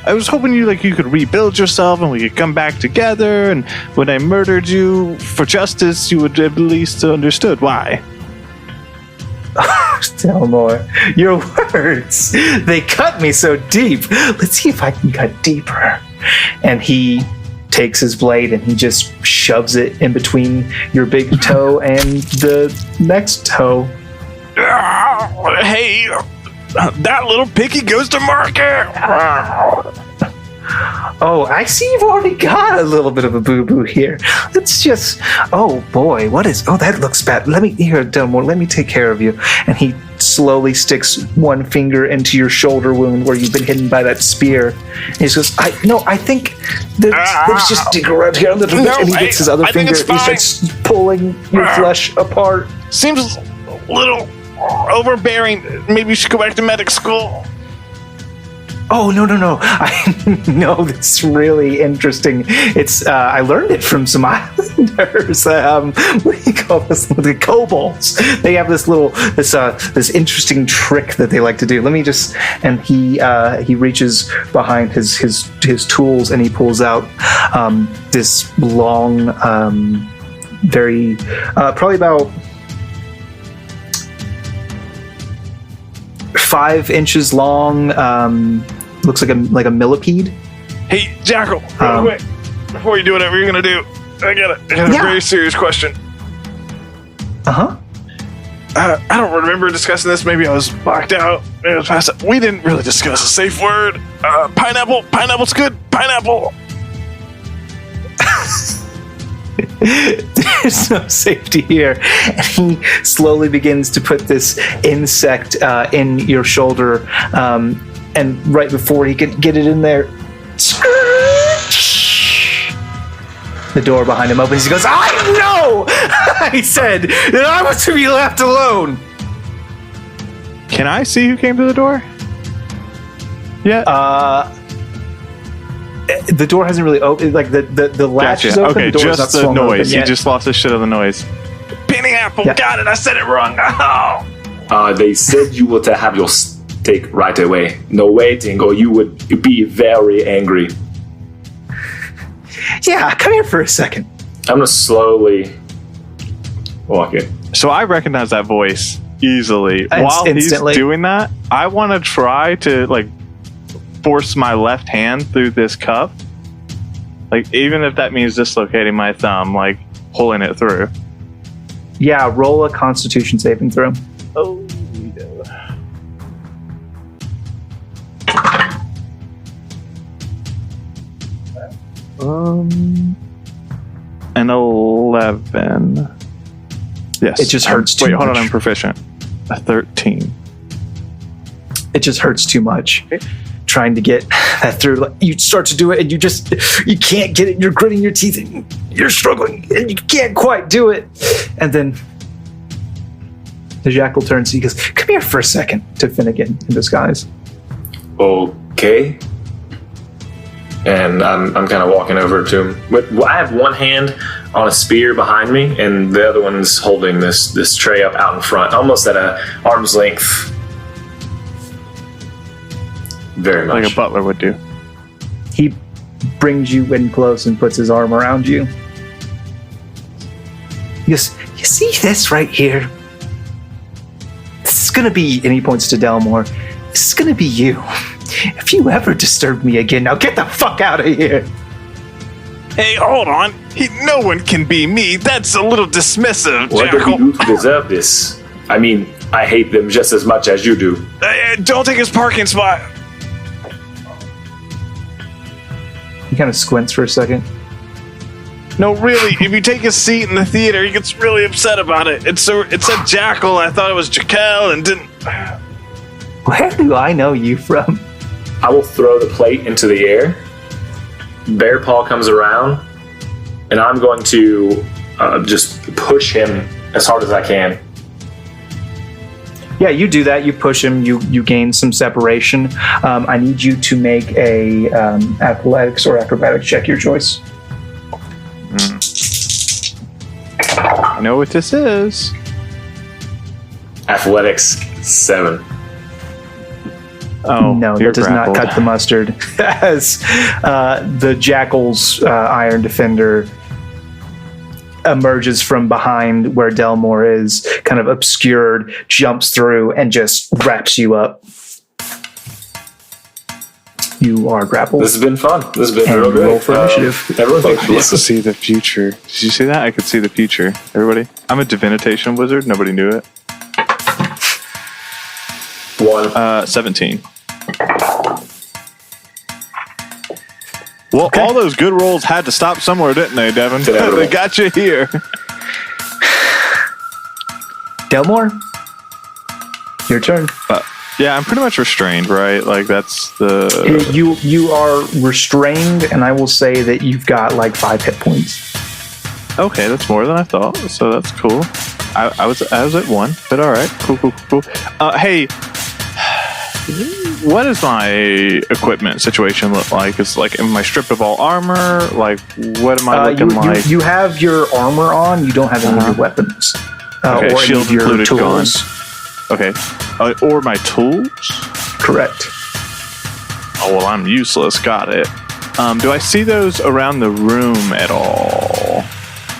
E: I was hoping you could rebuild yourself, and we could come back together. And when I murdered you for justice, you would have at least understood why.
A: Delmor, your words, they cut me so deep. Let's see if I can cut deeper. And he takes his blade and he just shoves it in between your big toe and the next toe.
E: Hey, that little picky goes to market.
A: Oh, I see you've already got a little bit of a boo-boo here. Let's just... Oh, boy, what is... Oh, that looks bad. Delmor, let me take care of you. And he slowly sticks one finger into your shoulder wound where you've been hidden by that spear. And he goes, I think... Let's just dig around here a little bit. And he gets his other finger and he starts pulling your flesh apart.
E: Seems a little overbearing. Maybe you should go back to medic school.
A: Oh, no. I know this really interesting. It's I learned it from some islanders. What do you call this? The kobolds. They have this interesting trick that they like to do. Let me just. And he reaches behind his tools and he pulls out this long, very probably about 5 inches long. Looks like a millipede.
E: Hey, Jackal, real quick, before you do whatever you're gonna do, I got a very serious question.
A: Uh-huh.
E: I don't remember discussing this. Maybe I was blocked out. Maybe I was past it. We didn't really discuss a safe word. Pineapple. Pineapple's good. Pineapple.
A: There's no safety here. And he slowly begins to put this insect in your shoulder. And right before he can get it in there, The door behind him opens. He goes, I know! I said that I was to be left alone.
E: Can I see who came to the door? Yeah.
A: The door hasn't really opened. Like the latch is open.
E: Okay,
A: the door's
E: just
A: not
E: the
A: swung open
E: noise. He
A: yet.
E: just lost his shit of the noise. Penny apple, got it. I said it wrong. Oh.
D: They said you were to have your steak right away. No waiting, or you would be very angry.
A: Yeah, come here for a second.
D: I'm gonna slowly walk in.
E: So I recognize that voice easily. While
A: instantly.
E: he's doing that, I want to try to like force my left hand through this cup. Like, even if that means dislocating my thumb, like pulling it through.
A: Yeah, roll a Constitution saving throw.
E: Oh, an 11. Yes.
A: It just hurts too
E: Wait, hold on,
A: much.
E: I'm proficient. A 13.
A: It just hurts too much. Trying to get that through. Like, you start to do it and you can't get it. You're gritting your teeth and you're struggling and you can't quite do it. And then the Jackal turns to you and goes, come here for a second, to Finnegan in disguise.
D: Okay. And I'm kind of walking over to him. I have one hand on a spear behind me, and the other one's holding this tray up out in front, almost at a arm's length. Very much.
E: Like a butler would do.
A: He brings you in close and puts his arm around you. He goes, you see this right here? This is going to be, and he points to Delmor, this is going to be you. If you ever disturb me again, now get the fuck out of here.
E: Hey, hold on. No one can be me. That's a little dismissive,
D: What did
E: Jackal.
D: he do to deserve this? I mean, I hate them just as much as you do.
E: Don't take his parking spot.
A: He kind of squints for a second.
E: No, really, if you take a seat in the theater, he gets really upset about it. It said Jackal. I thought it was Jackal and didn't...
A: Where do I know you from?
D: I will throw the plate into the air. Bear Paw comes around, and I'm going to just push him as hard as I can.
A: Yeah, you do that. You push him. You gain some separation. I need you to make a athletics or acrobatics check, your choice.
E: I know what this is.
D: Athletics 7.
E: Oh,
A: No,
E: you're
A: that does
E: grappled.
A: not cut the mustard. As the Jackal's Iron Defender emerges from behind where Delmor is, kind of obscured, jumps through, and just wraps you up. You are grappled.
D: This has been fun. This has been
A: And
D: real good.
A: roll for initiative.
D: Everyone,
E: I get to see the future. Did you see that? I could see the future. Everybody? I'm a divination wizard. Nobody knew it. 17. Well, all those good rolls had to stop somewhere, didn't they, Devin? They got you here.
A: Delmor, your turn.
E: Yeah, I'm pretty much restrained, right? Like, that's the...
A: You are restrained, and I will say that you've got like 5 hit points.
E: Okay, that's more than I thought, so that's cool. I was at 1, but all right. Cool. Hey, what does my equipment situation look like? Is like, am I stripped of all armor? Like, what am I looking like?
A: You have your armor on. You don't have any of your weapons.
E: Okay,
A: or any
E: shield
A: of your
E: included,
A: tools.
E: gone. Okay, or my tools?
A: Correct.
E: Oh, well, I'm useless. Got it. Do I see those around the room at all?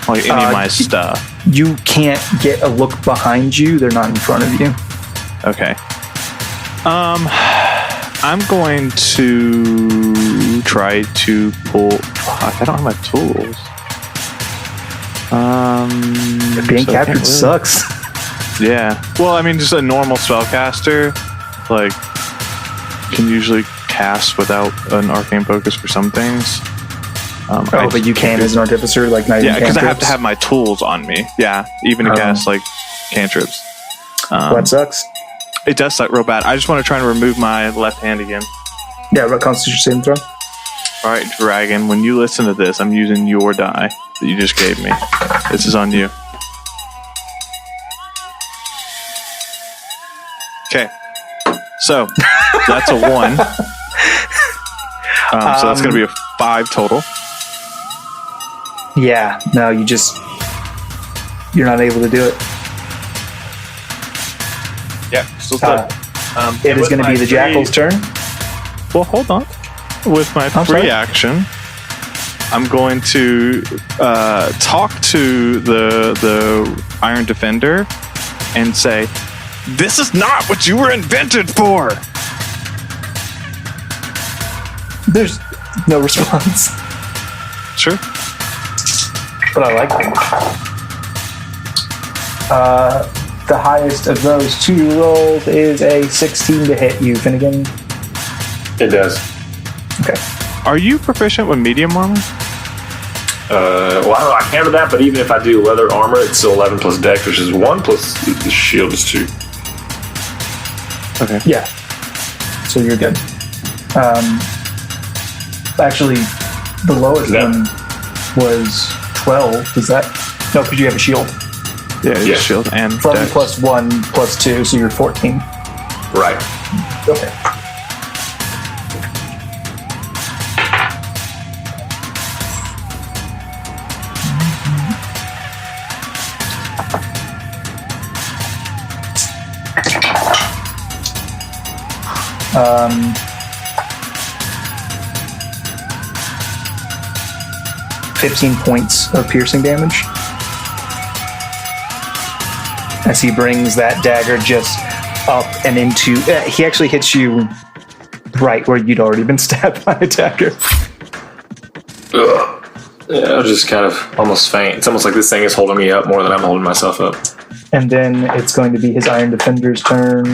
E: Like any of my stuff?
A: You can't get a look behind you. They're not in front of you.
E: Okay. I'm going to try to pull... Fuck, I don't have my tools.
A: Being
E: so I can't
A: captured
E: really-
A: sucks.
E: Yeah. Well, I mean, just a normal spellcaster, like, can usually cast without an arcane focus for some things.
A: But you can as an artificer, like not even
E: Yeah, because I have
A: cantrips.
E: to have my tools on me. Yeah, even to cast, like, cantrips.
A: That sucks.
E: It does suck real bad. I just want to try and remove my left hand again.
A: Yeah, but Constitution saving throw.
E: All right, Dragon, when you listen to this, I'm using your die. that you just gave me. This is on you. Okay. So, that's a 1. So that's going to be a 5 total.
A: Yeah, no, you're not able to do it.
E: Yeah, still good.
A: It is going to be the Jackal's turn.
E: Well, hold on. With my free action, I'm going to talk to the Iron Defender and say, "This is not what you were invented for."
A: There's no response,
E: Sure.
A: but I like it. The highest of those 2 rolls is a 16 to hit you, Finnegan.
D: It does.
A: Okay.
E: Are you proficient with medium armor?
D: Well, I don't know. I counted that, but even if I do leather armor, it's still 11 plus dex, which is 1 plus the shield is 2.
E: Okay.
A: Yeah. So you're good. Actually, the lowest one was 12. Does that? No, because you have a shield.
E: Yeah, shield and
A: From
E: dex.
A: plus 1 plus 2, so you're 14.
D: Right.
A: Okay. Um, 15 points of piercing damage as he brings that dagger just up and into. He actually hits you right where you'd already been stabbed by a dagger.
D: Ugh. Yeah, I was just kind of almost faint. It's almost like this thing is holding me up more than I'm holding myself up.
A: And then it's going to be his Iron Defender's turn.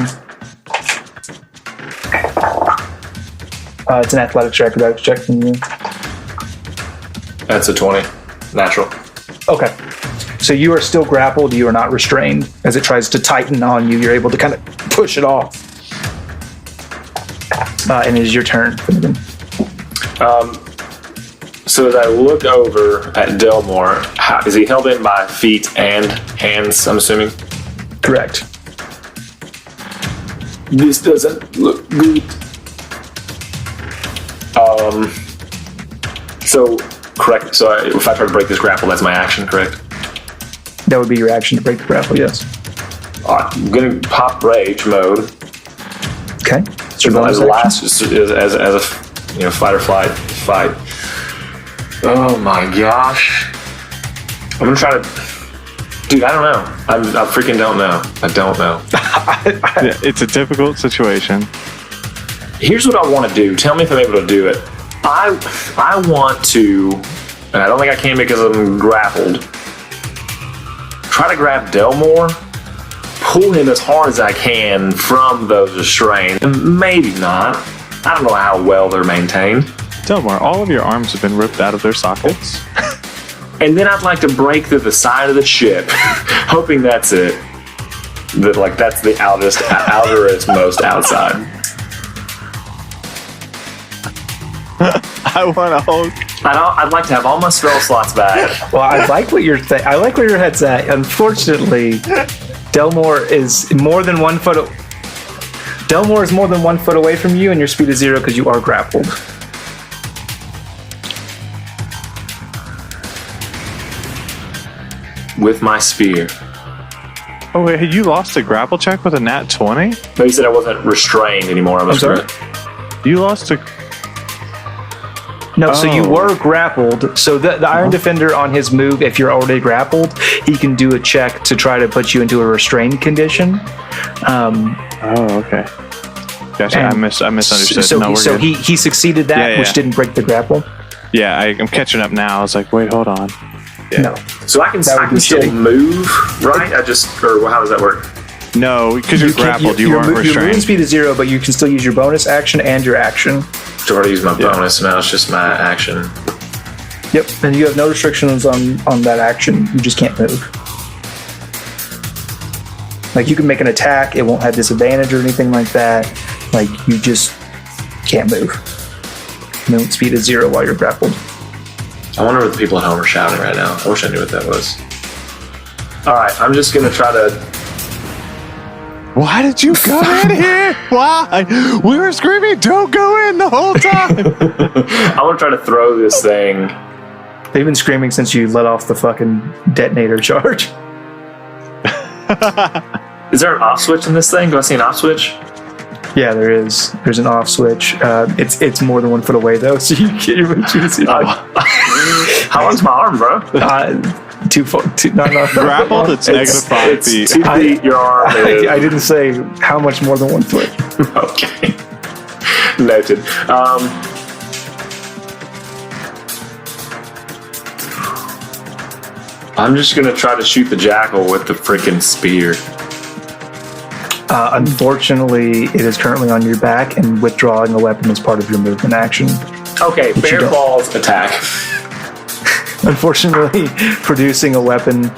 A: It's an athletics or acrobatics check from you.
D: That's a 20. Natural.
A: Okay. So you are still grappled. You are not restrained. As it tries to tighten on you, you're able to kind of push it off. And it is your turn.
D: So as I look over at Delmor, is he held in by feet and hands, I'm assuming?
A: Correct.
D: This doesn't look good. So, correct. So if I try to break this grapple, that's my action, correct?
A: That would be your action to break the grapple, yes.
D: I'm going to pop rage mode.
A: Okay.
D: As a last, as a fight or flight fight. Oh my gosh. I'm going to try to... Dude, I don't know. I freaking don't know. I don't know.
E: Yeah, it's a difficult situation.
D: Here's what I want to do. Tell me if I'm able to do it. I want to, and I don't think I can because I'm grappled, try to grab Delmor, pull him as hard as I can from those restraints, and maybe not. I don't know how well they're maintained.
E: Delmor, all of your arms have been ripped out of their sockets.
D: And then I'd like to break through the side of the ship, hoping that's it. That's the outerest most outside.
E: I want to hold.
D: I'd like to have all my spell slots back.
A: Well, I like what you're I like where your head's at. Unfortunately, Delmor is more than 1 foot. Delmor is more than 1 foot away from you, and your speed is 0 because you are grappled.
D: With my spear.
E: Oh wait, you lost a grapple check with a nat 20?
D: No, you said I wasn't restrained anymore.
A: I'm sorry?
E: You lost a...
A: No, so you
E: Oh.
A: were grappled. So the Iron Defender on his move, if you're already grappled, he can do a check to try to put you into a restrained condition.
E: Oh, okay. Gotcha, I misunderstood.
A: So,
E: no, we're
A: so
E: good.
A: he succeeded that,
E: Yeah.
A: which didn't break the grapple.
E: Yeah, I'm catching up now. I was like, wait, hold on. Yeah.
A: No.
D: So I can
A: That would be
D: still
A: shitty.
D: move, right? Or how does that work?
E: No, because you're grappled, you weren't
A: Your movement
E: restrained.
A: speed is 0, but you can still use your bonus action and your action.
D: So I already used my bonus, so now it's just my action.
A: Yep, and you have no restrictions on that action. You just can't move. Like, you can make an attack, it won't have disadvantage or anything like that. Like, you just can't move. Movement speed is 0 while you're grappled.
D: I wonder what the people at home are shouting right now. I wish I knew what that was. All right, I'm just gonna try to.
E: Why did you come in here? Why? We were screaming, "Don't go in!" the whole time.
D: I want to try to throw this thing.
A: They've been screaming since you let off the fucking detonator charge.
D: Is there an off switch in this thing? Do I see an off switch?
A: Yeah, there is. There's an off switch. It's more than 1 foot away though, so you can't even choose it.
D: How long's my arm, bro?
A: 2 foot. Not enough.
E: Grappled, it's -5 feet.
D: 2 feet. Your arm is.
A: I didn't say how much more than 1 foot.
D: Okay. Noted. I'm just gonna try to shoot the jackal with the freaking spear.
A: Unfortunately, it is currently on your back, and withdrawing a weapon is part of your movement action.
D: Okay, bear claws attack.
A: Unfortunately, producing a weapon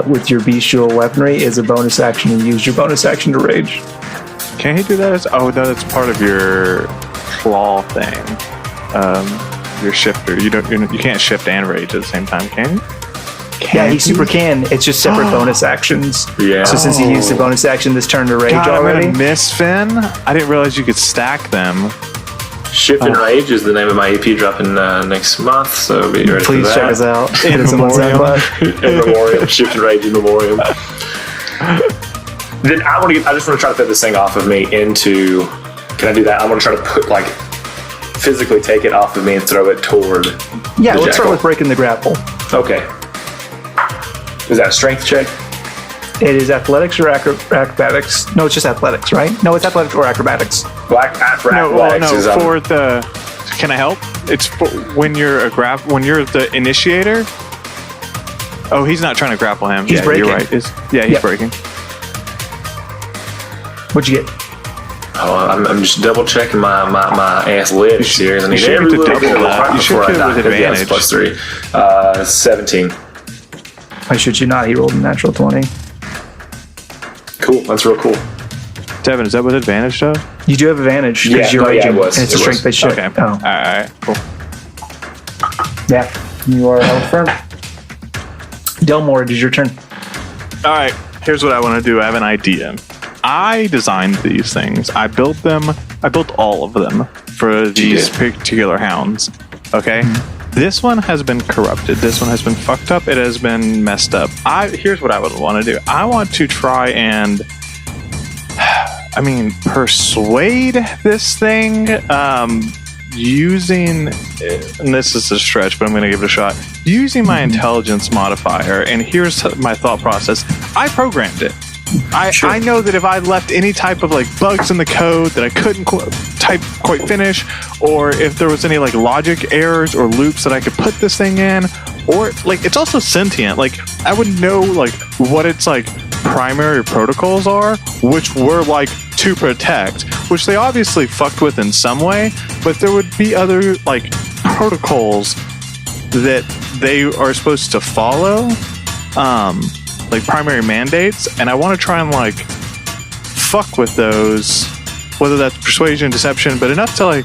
A: with your bestial weaponry is a bonus action, and use your bonus action to rage.
E: Can he do that? No, that's part of your claw thing. Your shifter. You can't shift and rage at the same time, can you?
A: Yeah, he super can. It's just separate bonus actions.
D: Yeah.
A: So since he used the bonus action this turn to rage already,
E: I'm gonna miss Finn. I didn't realize you could stack them.
D: Shift and Rage is the name of my EP dropping next month, so be ready
A: please
D: for that.
A: check us out.
E: In memoriam.
D: In memoriam. Shift and Rage in memoriam. Then I just want to try to throw this thing off of me into. Can I do that? I want to try to physically take it off of me and throw it toward.
A: Yeah,
D: the
A: let's start
D: jackal.
A: with breaking the grapple.
D: Okay. Is that a strength check?
A: It is athletics or acrobatics. No, it's just athletics, right? No, it's athletics or acrobatics.
D: For athletics is
E: for the. Can I help? It's for when you're when you're the initiator. Oh, he's not trying to grapple him.
A: He's breaking.
E: You're right. He's breaking.
A: What'd you get?
D: Oh, I'm just double checking my athletics here. I need
E: should
D: every
E: get to
D: little bit
E: double
D: of
E: that. You should
D: before I
E: get it
D: die,
E: with
D: 'cause, yeah, it's
E: advantage.
D: +3. 17.
A: I should you not. He rolled a natural 20.
D: Cool. That's real cool.
E: Devin, is that with advantage though?
A: You do have advantage because you're
D: it
A: raging,
D: was.
A: and it's a strength-based check.
E: Okay.
A: Oh,
E: All right. Cool.
A: yeah. You are held firm. Delmor, it is your turn.
E: All right. Here's what I want to do. I have an idea. I designed these things. I built them. I built all of them for these particular hounds. Okay. Mm-hmm. This one has been corrupted. This one has been fucked up. It has been messed up. Here's what I would want to do. I want to try and, persuade this thing using, and this is a stretch, but I'm going to give it a shot, using my intelligence modifier. And here's my thought process. I programmed it. I know that if I left any type of bugs in the code that I couldn't quite finish, or if there was any logic errors or loops that I could put this thing in, or it's also sentient. I would know what its primary protocols are, which were to protect, which they obviously fucked with in some way, but there would be other protocols that they are supposed to follow. Primary mandates, and I want to try and fuck with those, whether that's persuasion, deception, but enough to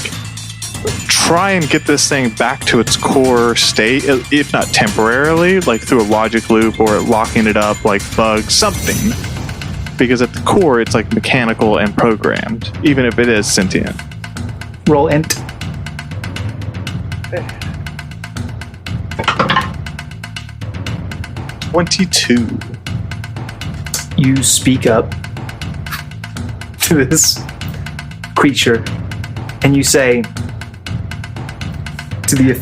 E: try and get this thing back to its core state, if not temporarily, through a logic loop or locking it up, bugs, something. Because at the core, it's mechanical and programmed, even if it is sentient.
A: Roll int.
E: $22.
A: You speak up to this creature, and you say to the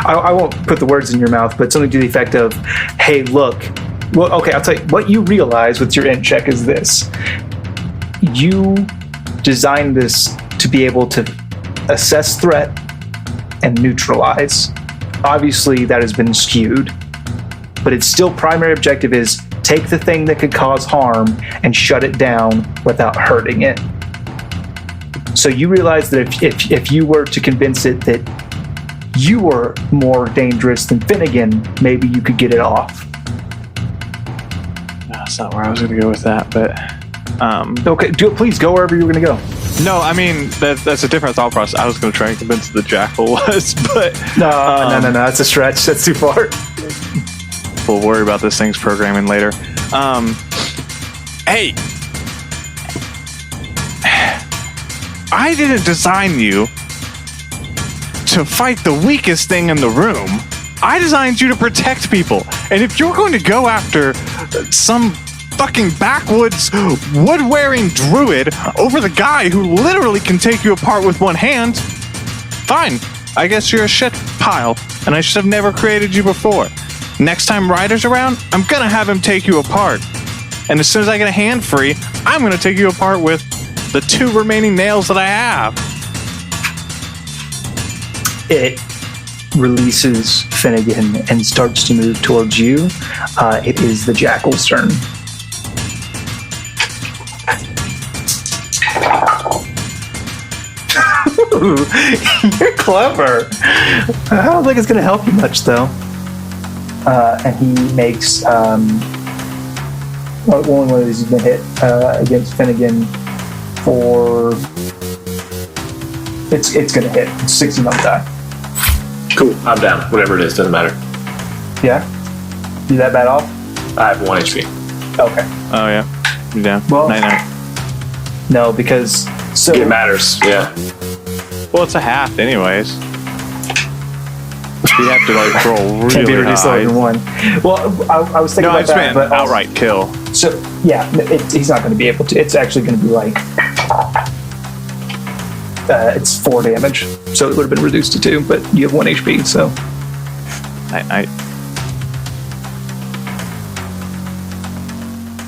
A: I won't put the words in your mouth, but something to the effect of, hey, look, well, okay, I'll tell you what you realize with your int check is this: you designed this to be able to assess threat and neutralize. Obviously that has been skewed, but its still primary objective is take the thing that could cause harm and shut it down without hurting it. So you realize that if you were to convince it that you were more dangerous than Finnegan, maybe you could get it off.
E: That's not where I was going to go with that, but
A: Okay, please go wherever you're going to go.
E: No, I mean that's a different thought process. I was going to try and convince the Jackal was, but
A: No, that's a stretch. That's too far.
E: we'll worry about this thing's programming later. Hey, I didn't design you to fight the weakest thing in the room. I designed you to protect people. And if you're going to go after some fucking backwoods wood-wearing druid over the guy who literally can take you apart with one hand, fine. I guess you're a shit pile, and I should have never created you before. Next time Ryder's around, I'm gonna have him take you apart. And as soon as I get a hand free, I'm gonna take you apart with the 2 remaining nails that I have.
A: It releases Finnegan and starts to move towards you. It is the Jackal's turn. Ooh, you're clever. I don't think it's going to help you much, though. And he makes one of these has been hit against Finnegan for. It's going to hit. It's 16 on the die.
D: Cool, I'm down. Whatever it is, doesn't matter.
A: Yeah? You that bad off?
D: I have 1 HP.
A: Okay.
E: Oh yeah, you're down.
A: Well-
E: Night.
A: No, because so
D: It matters, yeah.
E: Well, it's a half, anyways. You have to like roll
A: can't be
E: really
A: reduced
E: high.
A: lower than 1. Well, I was thinking
E: No, I
A: about
E: just
A: that,
E: meant
A: but also-
E: outright kill.
A: So yeah, he's not going to be able to. It's actually going to be like it's 4 damage, so it would have been reduced to 2. But you have 1 HP, so
E: Night.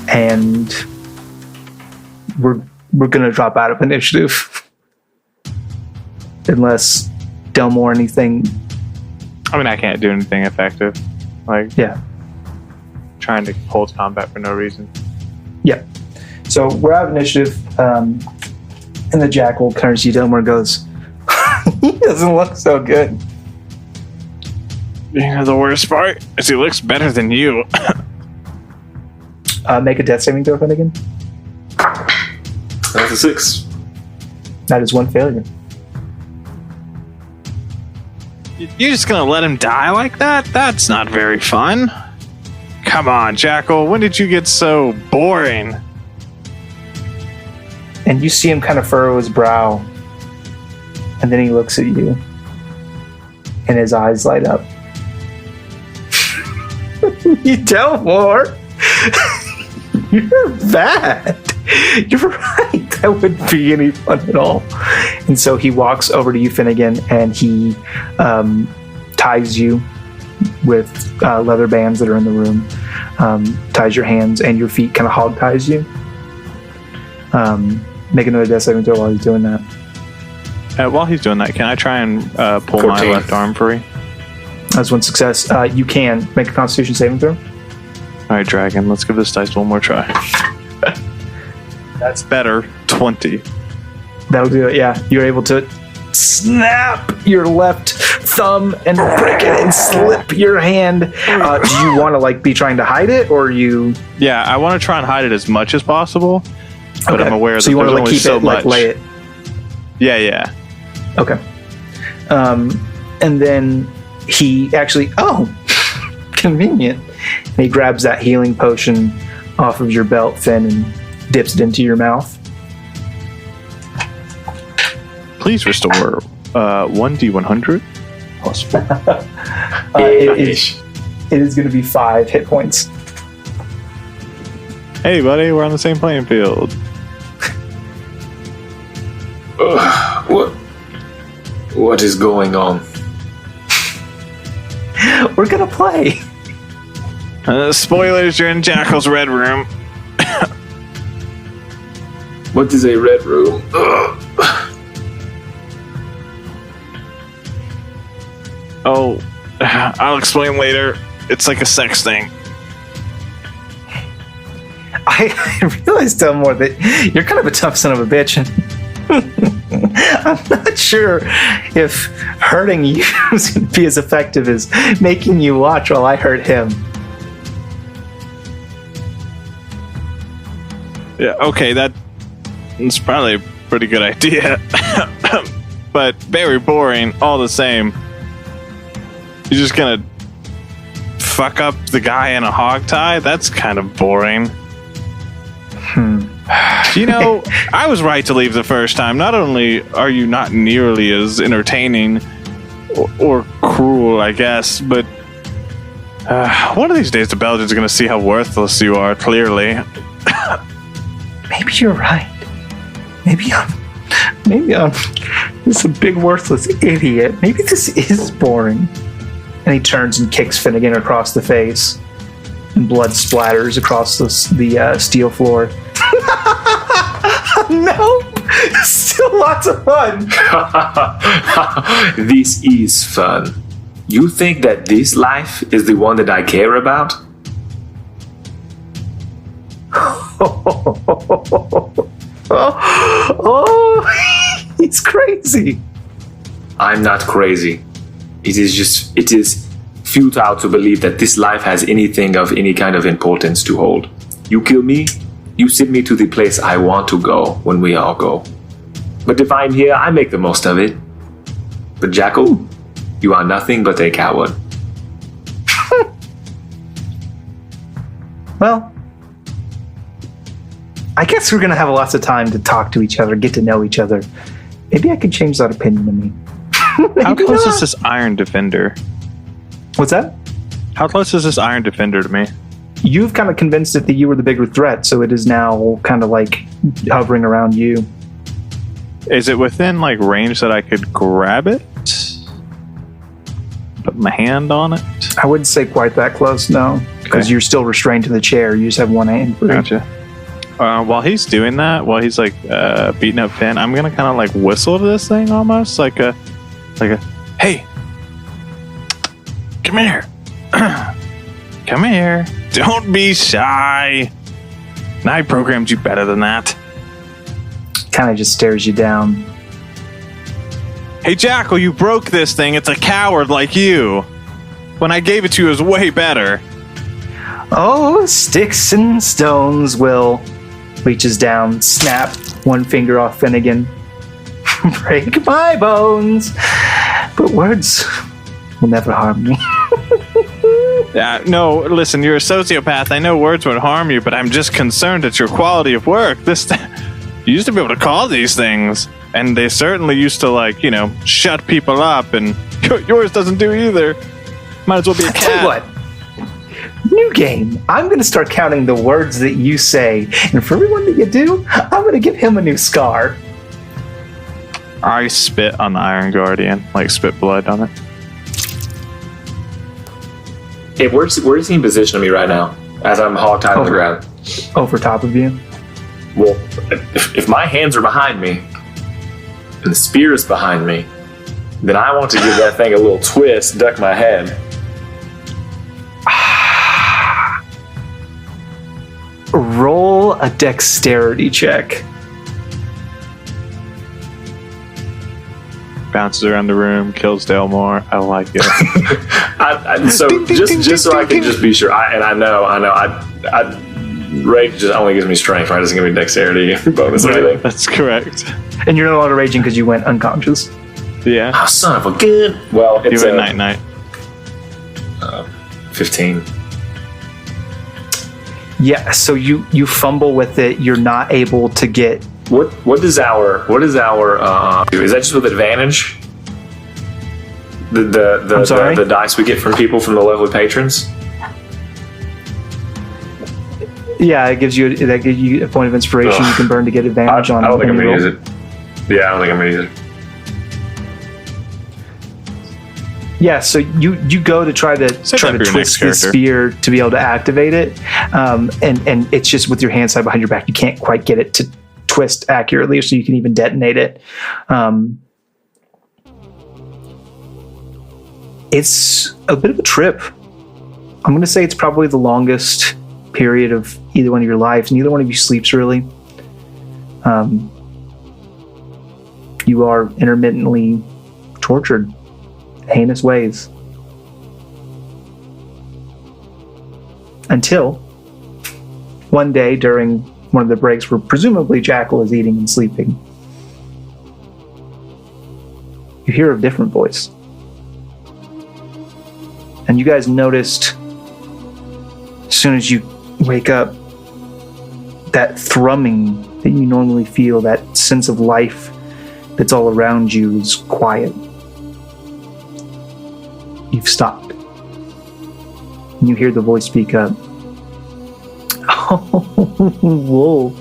A: and we're going to drop out of initiative unless Delmor or anything.
E: I mean, I can't do anything effective. Like
A: Yeah,
E: trying to hold combat for no reason.
A: yeah. So we're out of initiative, and the Jackal turns to you, Delmor, goes, "He doesn't look so good."
E: You know, the worst part is he looks better than you.
A: Make a death saving throw, Finnegan.
D: That's a 6.
A: That is 1 failure.
E: You're just gonna let him die like that? That's not very fun. Come on, Jackal. When did you get so boring?
A: And you see him kind of furrow his brow, and then he looks at you, and his eyes light up. You Delmor, you're bad. You're right. That wouldn't be any fun at all. And so he walks over to you, Finnegan, and he ties you with leather bands that are in the room. Ties your hands and your feet, kind of hog ties you. Make another death saving throw while he's doing that.
E: While he's doing that, can I try and pull
D: 14.
E: my left arm free?
A: That's 1 success. You can make a Constitution saving throw.
E: All right, Dragon. Let's give this dice one more try. That's better. 20.
A: That'll do it. Yeah, you're able to snap your left thumb and break it and slip your hand. Do you want to like be trying to hide it, or you?
E: Yeah, I want to try and hide it as much as possible, but
A: Okay.
E: I'm aware
A: so
E: that
A: you want
E: there's
A: to like
E: only
A: keep
E: so
A: it,
E: much.
A: like lay it.
E: Yeah.
A: Okay. And then he actually, convenient. And he grabs that healing potion off of your belt, Finn, and dips it into your mouth.
E: Please restore 1d100 plus 4.
A: It is going to be 5 hit points.
E: Hey, buddy, we're on the same playing field.
D: What is going on?
A: We're going to play.
E: Spoilers, you're in Jackal's red room.
D: What is a red room?
E: Oh, I'll explain later. It's like a sex thing.
A: I realized, Delmor, that you're kind of a tough son of a bitch. And I'm not sure if hurting you is going to be as effective as making you watch while I hurt him.
E: Yeah, okay, that's probably a pretty good idea. But very boring all the same. You're just gonna fuck up the guy in a hog tie? That's kind of boring. You know, I was right to leave the first time. Not only are you not nearly as entertaining or cruel, I guess, but one of these days the Belgians are going to see how worthless you are, clearly.
A: Maybe you're right. Maybe I'm just a big worthless idiot. Maybe this is boring. And he turns and kicks Finnegan across the face. And blood splatters across the steel floor. No! Still lots of fun.
D: This is fun. You think that this life is the one that I care about?
A: Oh, he's crazy.
D: I'm not crazy. It is futile to believe that this life has anything of any kind of importance to hold. You kill me, you send me to the place I want to go when we all go. But if I'm here, I make the most of it. But Jackal, you are nothing but a coward.
A: Well, I guess we're going to have lots of time to talk to each other, get to know each other. Maybe I could change that opinion of me.
E: How close is this Iron Defender?
A: What's that?
E: How close is this Iron Defender to me?
A: You've kind of convinced it that you were the bigger threat, so it is now kind of like hovering around you.
E: Is it within like range that I could grab it? Put my hand on it?
A: I wouldn't say quite that close, no. Because you're still restrained to the chair. You just have one hand.
E: Gotcha. While he's doing that, while he's like beating up Finn, I'm gonna kind of like whistle to this thing almost like a, hey, come here, come here, don't be shy. And I programmed you better than that.
A: Kind of just stares you down.
E: Hey Jackal, you broke this thing. It's a coward like you. When I gave it to you, it was way better.
A: Oh, sticks and stones will. Reaches down, snap one finger off Finnegan. Break my bones. But words will never harm me.
E: No, listen, you're a sociopath. I know words would harm you, but I'm just concerned at your quality of work. You used to be able to call these things, and they certainly used to, like, you know, shut people up, and yours doesn't do either. Might as well be a cat.
A: Tell you what. New game. I'm going to start counting the words that you say, and for every one that you do, I'm going to give him a new scar.
E: I spit on the Iron Guardian, like spit blood on it.
D: Hey, where's he in position of me right now? As I'm hog-tied on the ground.
A: Over top of you.
D: Well, if my hands are behind me, and the spear is behind me, then I want to give that thing a little twist, duck my head.
A: Roll a dexterity check.
E: Bounces around the room, kills Delmor. I like it.
D: Just so I can just be sure, I know. Rage just only gives me strength, right? It doesn't give me dexterity bonus or anything.
E: That's correct.
A: And you're no longer raging because you went unconscious.
E: Yeah.
D: Oh, son of a gun. Well, it's
E: You went night.
D: 15.
A: Yeah, so you fumble with it. You're not able to get.
D: What is our is that just with advantage?
A: I'm sorry?
D: The dice we get from people, from the lovely patrons.
A: Yeah, it gives you a point of inspiration you can burn to get advantage on.
D: I don't think I'm
A: when
D: gonna
A: you
D: use it. Yeah, I don't think I'm gonna use it.
A: Yeah, so you go to try to twist the spear to be able to activate it, and it's just with your hand side behind your back, you can't quite get it to twist accurately, so you can even detonate it. It's a bit of a trip. I'm going to say it's probably the longest period of either one of your lives. Neither one of you sleeps really. You are intermittently tortured. Heinous ways. Until one day during one of the breaks where presumably Jackal is eating and sleeping. You hear a different voice. And you guys noticed, as soon as you wake up, that thrumming that you normally feel, that sense of life that's all around you, is quiet. You've stopped. And you hear the voice speak up. Oh, Wolf.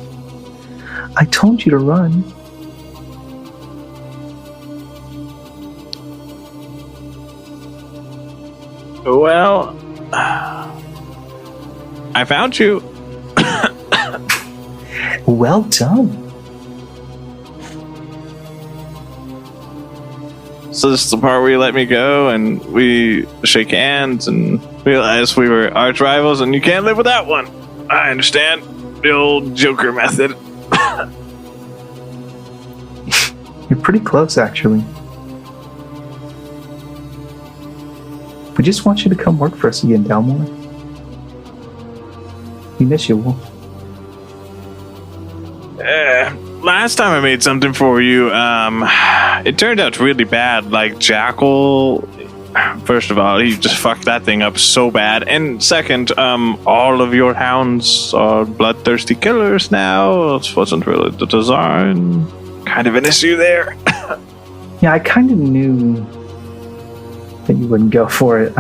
A: I told you to run.
E: Well, I found you.
A: Well done.
E: So this is the part where you let me go and we shake hands and realize we were arch rivals and you can't live with that one. I understand. The old Joker method.
A: You're pretty close, actually. We just want you to come work for us again, Delmor. We miss you, Wolf.
E: Last time I made something for you, it turned out really bad. Like, Jackal, first of all, he just fucked that thing up so bad. And second, all of your hounds are bloodthirsty killers now. This wasn't really the design. Kind of an issue there.
A: Yeah, I kind of knew that you wouldn't go for it.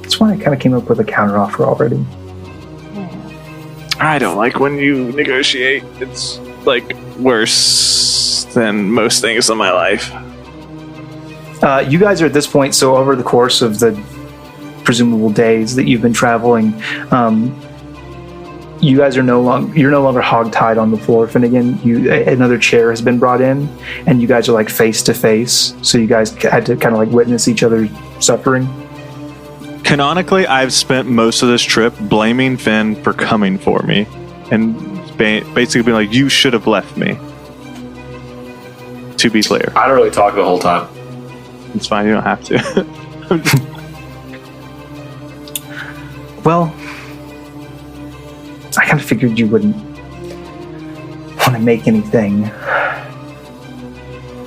A: That's why I kind of came up with a counteroffer already.
E: I don't like when you negotiate. It's, like, worse than most things in my life.
A: You guys are at this point, so over the course of the presumable days that you've been traveling, you guys are you're no longer hogtied on the floor. Finnegan, another chair has been brought in, and you guys are like face to face. So you guys had to kind of like witness each other suffering.
E: Canonically, I've spent most of this trip blaming Finn for coming for me, and basically being like, "You should have left me." To be clear,
D: I don't really talk the whole time.
E: it's fine. You don't have to.
A: Well, I kind of figured you wouldn't want to make anything.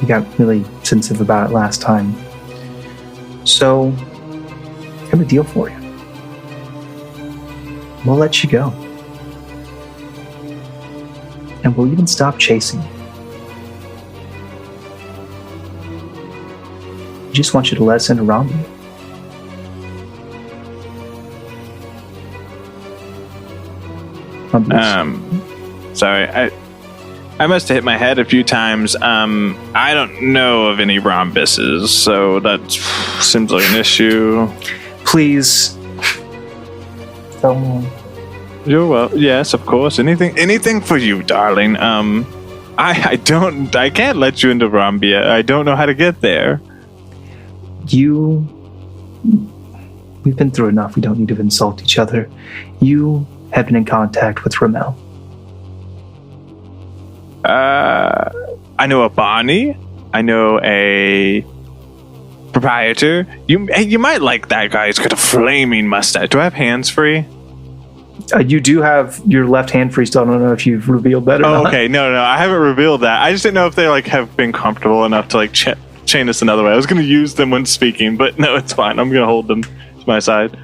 A: You got really sensitive about it last time. So, I have a deal for you. We'll let you go. And we'll even stop chasing you. We just want you to let us into Romney.
E: Sorry, I must have hit my head a few times. I don't know of any rhombuses, so that seems like an issue.
A: Please. Tell me.
E: You're well. Yes, of course. Anything for you, darling. I can't let you into Rhombia. I don't know how to get there.
A: We've been through enough. We don't need to insult each other. You have been in contact with Ramel.
E: I know a Bonnie. I know a proprietor. You might like that guy. He's got a flaming mustache. Do I have hands free?
A: You do have your left hand free still. I don't know if you've revealed that or not.
E: Okay. No. I haven't revealed that. I just didn't know if they have been comfortable enough to chain us another way. I was going to use them when speaking, but no, it's fine. I'm going to hold them to my side.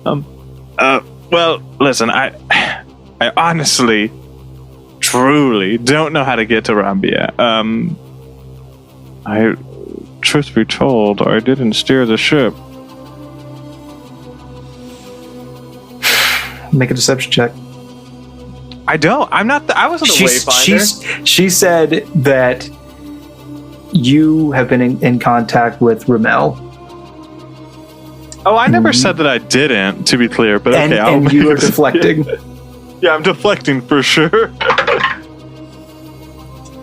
E: Well, listen, I honestly, truly don't know how to get to Rhombia. Truth be told, I didn't steer the ship.
A: Make a deception check.
E: I don't. I'm not. I wasn't a wayfinder.
A: She said that you have been in contact with Ramel.
E: Oh, I never said that I didn't, to be clear, but okay.
A: And you are deflecting.
E: Yeah, I'm deflecting for sure.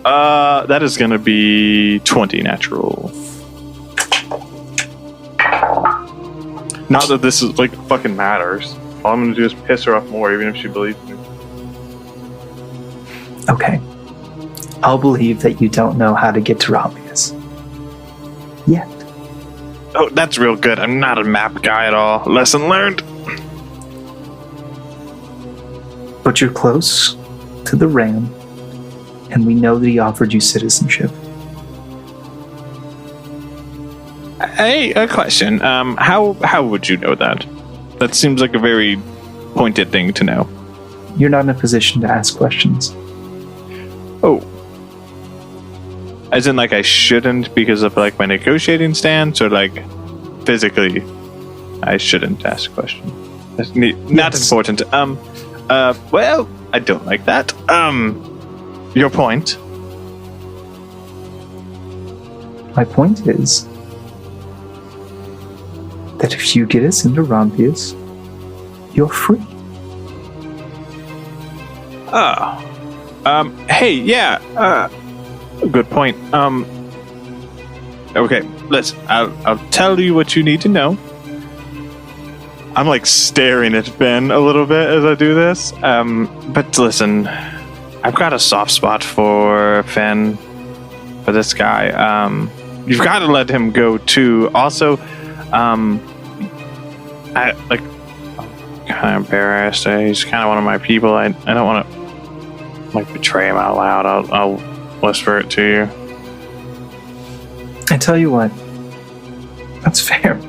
E: That is going to be 20 natural. Not that this is fucking matters. All I'm going to do is piss her off more, even if she believes me.
A: Okay. I'll believe that you don't know how to get to Romulus. Yet.
E: Oh, that's real good. I'm not a map guy at all. Lesson learned.
A: But you're close to the Ram, and we know that he offered you citizenship.
E: Hey, a question. How would you know that? That seems like a very pointed thing to know.
A: You're not in a position to ask questions.
E: Oh. As in, like, I shouldn't because of, like, my negotiating stance, or, like, physically, I shouldn't ask questions. That's not important. Well, I don't like that. Your point?
A: My point is that if you get us into Rompius, you're free.
E: Oh. Hey, yeah, good point. Okay, listen, I'll tell you what you need to know. I'm, like, staring at Ben a little bit as I do this. But listen, I've got a soft spot for Finn, for this guy. You've got to let him go, too. Also, I'm kind of embarrassed. He's kind of one of my people. I don't want to, like, betray him out loud. I'll whisper it to you.
A: I tell you what, that's fair.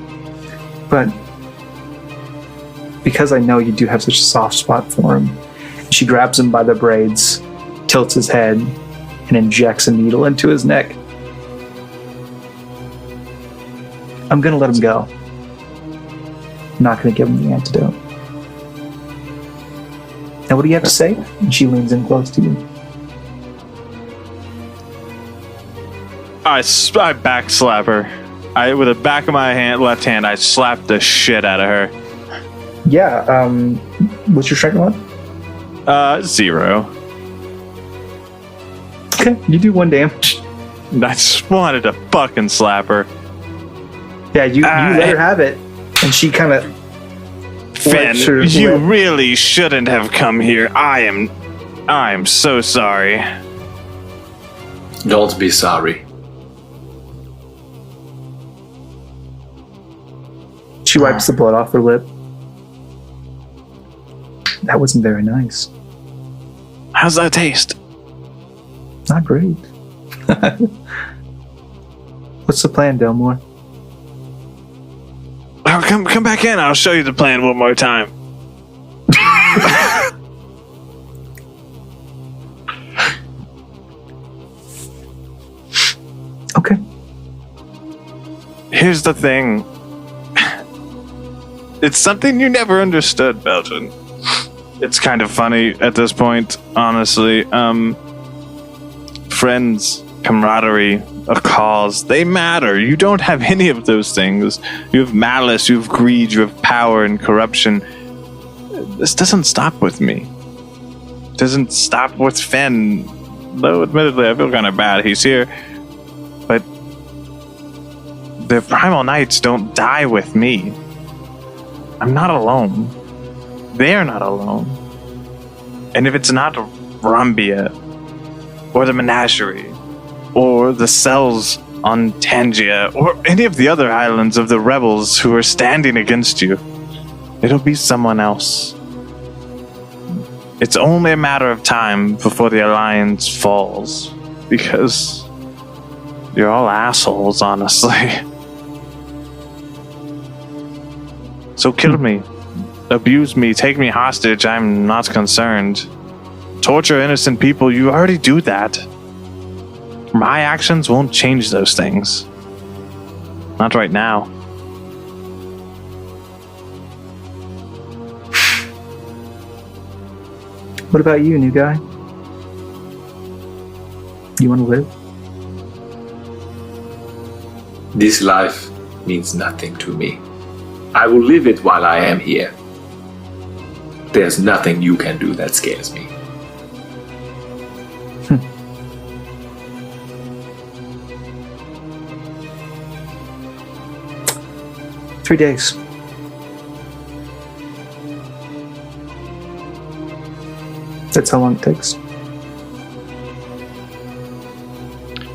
A: But because I know you do have such a soft spot for him, she grabs him by the braids, tilts his head, and injects a needle into his neck. I'm gonna let him go. I'm not gonna give him the antidote. Now, what do you have to say? And she leans in close to you.
E: I backslap her. With the back of my left hand, I slap the shit out of her.
A: Yeah, what's your strength on?
E: 0.
A: Okay, you do 1 damage.
E: I just wanted to fucking slap her.
A: Yeah, you let her have it, and she kind of...
E: Finn, you really shouldn't have come here. I am so sorry.
D: Don't be sorry.
A: She wipes the blood off her lip. That wasn't very nice.
E: How's that taste?
A: Not great. What's the plan, Delmor?
E: Oh, come back in. I'll show you the plan one more time.
A: Okay.
E: Here's the thing. It's something you never understood, Belgian. It's kind of funny at this point, honestly. Friends, camaraderie, a cause, they matter. You don't have any of those things. You have malice, you have greed, you have power and corruption. This doesn't stop with me. It doesn't stop with Finn. Though, admittedly, I feel kind of bad he's here. But the Primal Knights don't die with me. I'm not alone. They're not alone. And if it's not Rambia, or the Menagerie, or the cells on Tangia, or any of the other islands of the rebels who are standing against you, it'll be someone else. It's only a matter of time before the Alliance falls, because you're all assholes, honestly. So kill me, abuse me, take me hostage, I'm not concerned. Torture innocent people, you already do that. My actions won't change those things. Not right now.
A: What about you, new guy? You want to live?
D: This life means nothing to me. I will live it while I am here. There's nothing you can do that scares me.
A: 3 days. That's how long it takes.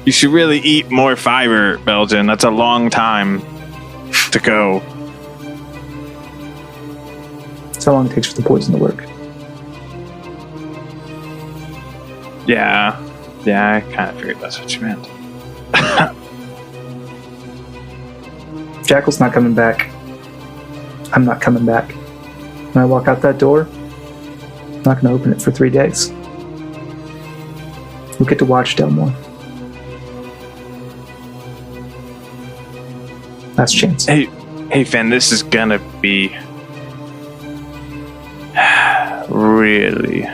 E: You should really eat more fiber, Belgian. That's a long time to go.
A: That's how long it takes for the poison to work.
E: Yeah, I kind of figured that's what you meant.
A: Jackal's not coming back. I'm not coming back. When I walk out that door, I'm not going to open it for 3 days. We'll get to watch Delmor. Last chance.
E: Hey, Finn, this is gonna be really,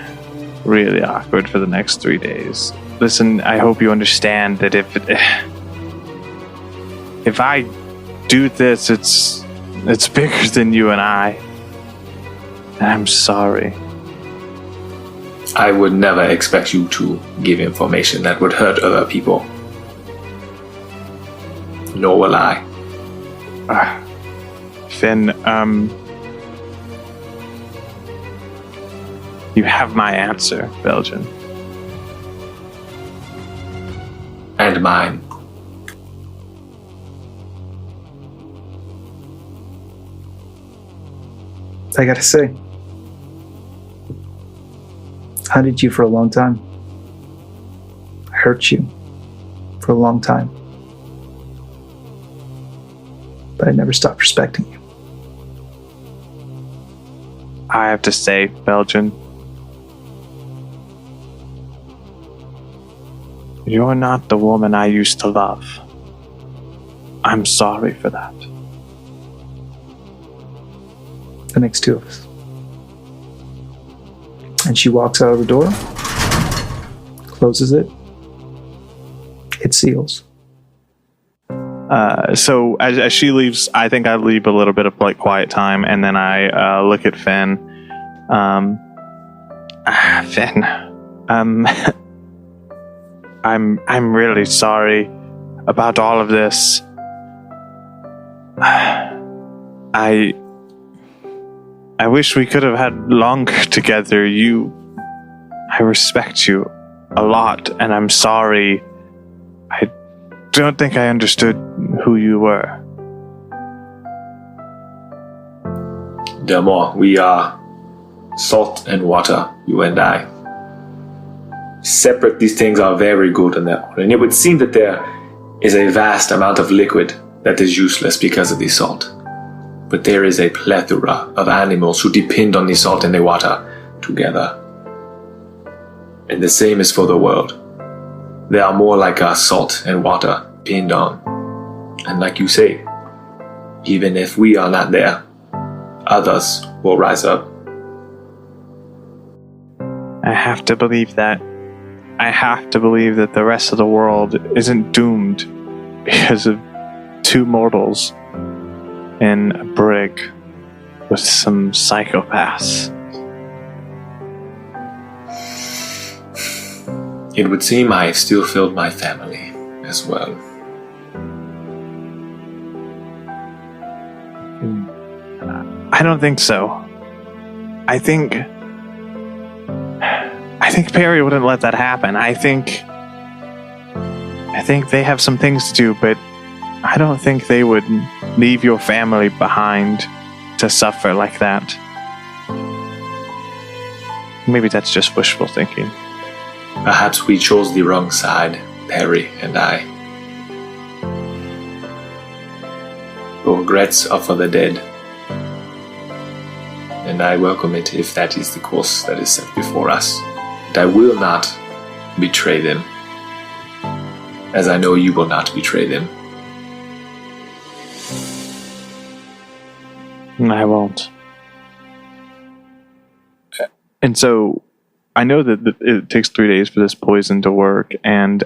E: really awkward for the next 3 days. Listen, I hope you understand that if I do this, it's bigger than you and I. And I'm sorry.
D: I would never expect you to give information that would hurt other people. Nor will I.
E: Finn, you have my answer, Belgian.
D: And mine.
A: I gotta say, I hunted you for a long time. I hurt you for a long time. But I never stopped respecting you.
E: I have to say, Belgian, you're not the woman I used to love. I'm sorry for that.
A: The next two of us. And she walks out of the door, closes it, it seals.
E: So as she leaves, I think I leave a little bit of like quiet time, and then I look at Finn. Finn, I'm really sorry about all of this. I wish we could have had longer together. I respect you a lot, and I'm sorry. I don't think I understood who you were.
D: Delmor, we are salt and water, you and I. Separate, these things are very good in that. And it would seem that there is a vast amount of liquid that is useless because of the salt. But there is a plethora of animals who depend on the salt and the water together. And the same is for the world. They are more like us, salt and water, pinned on. And like you say, even if we are not there, others will rise up.
E: I have to believe that. I have to believe that the rest of the world isn't doomed because of two mortals in a brig with some psychopaths.
D: It would seem I still filled my family as well.
E: I don't think so. I think Perry wouldn't let that happen. I think they have some things to do, but I don't think they would leave your family behind to suffer like that. Maybe that's just wishful thinking.
D: Perhaps we chose the wrong side, Perry and I. Regrets are for the dead. And I welcome it if that is the course that is set before us. And I will not betray them, as I know you will not betray them.
E: I won't. And so, I know that it takes 3 days for this poison to work, and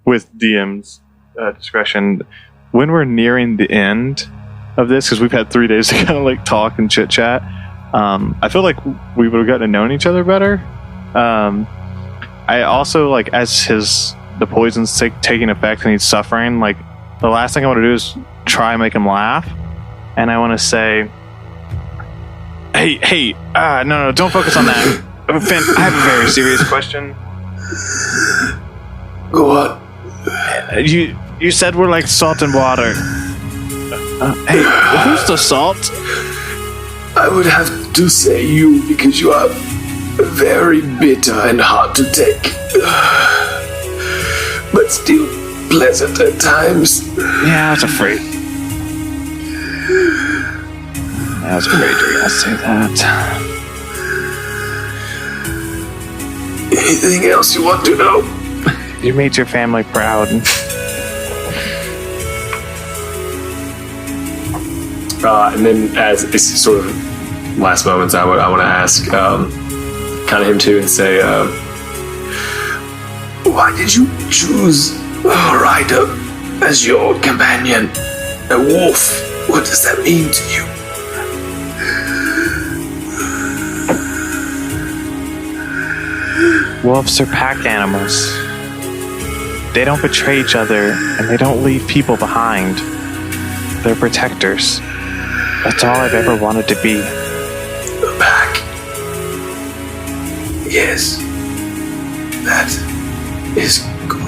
E: with DM's discretion, when we're nearing the end of this, because we've had 3 days to kind of like talk and chit chat, I feel like we would have gotten to know each other better. I also, like, as the poison's taking effect and he's suffering, like, the last thing I want to do is try and make him laugh, and I want to say, hey, no, don't focus on that. Finn, I have a very serious question.
D: Go on.
E: You said we're like salt and water. Hey, who's the salt?
D: I would have to say you because you are very bitter and hard to take, but still pleasant at times.
E: Yeah, I was afraid. I was afraid you were going to say that.
D: Anything else you want to know?
E: You made your family proud.
D: And then, as it's sort of last moments, I want to ask, kind of him too, and say, why did you choose a rider as your companion? A wolf? What does that mean to you?
E: Wolves are pack animals. They don't betray each other, and they don't leave people behind. They're protectors. That's all I've ever wanted to be.
D: A pack. Yes. That is good.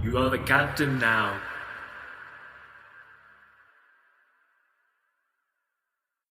F: You are the captain now.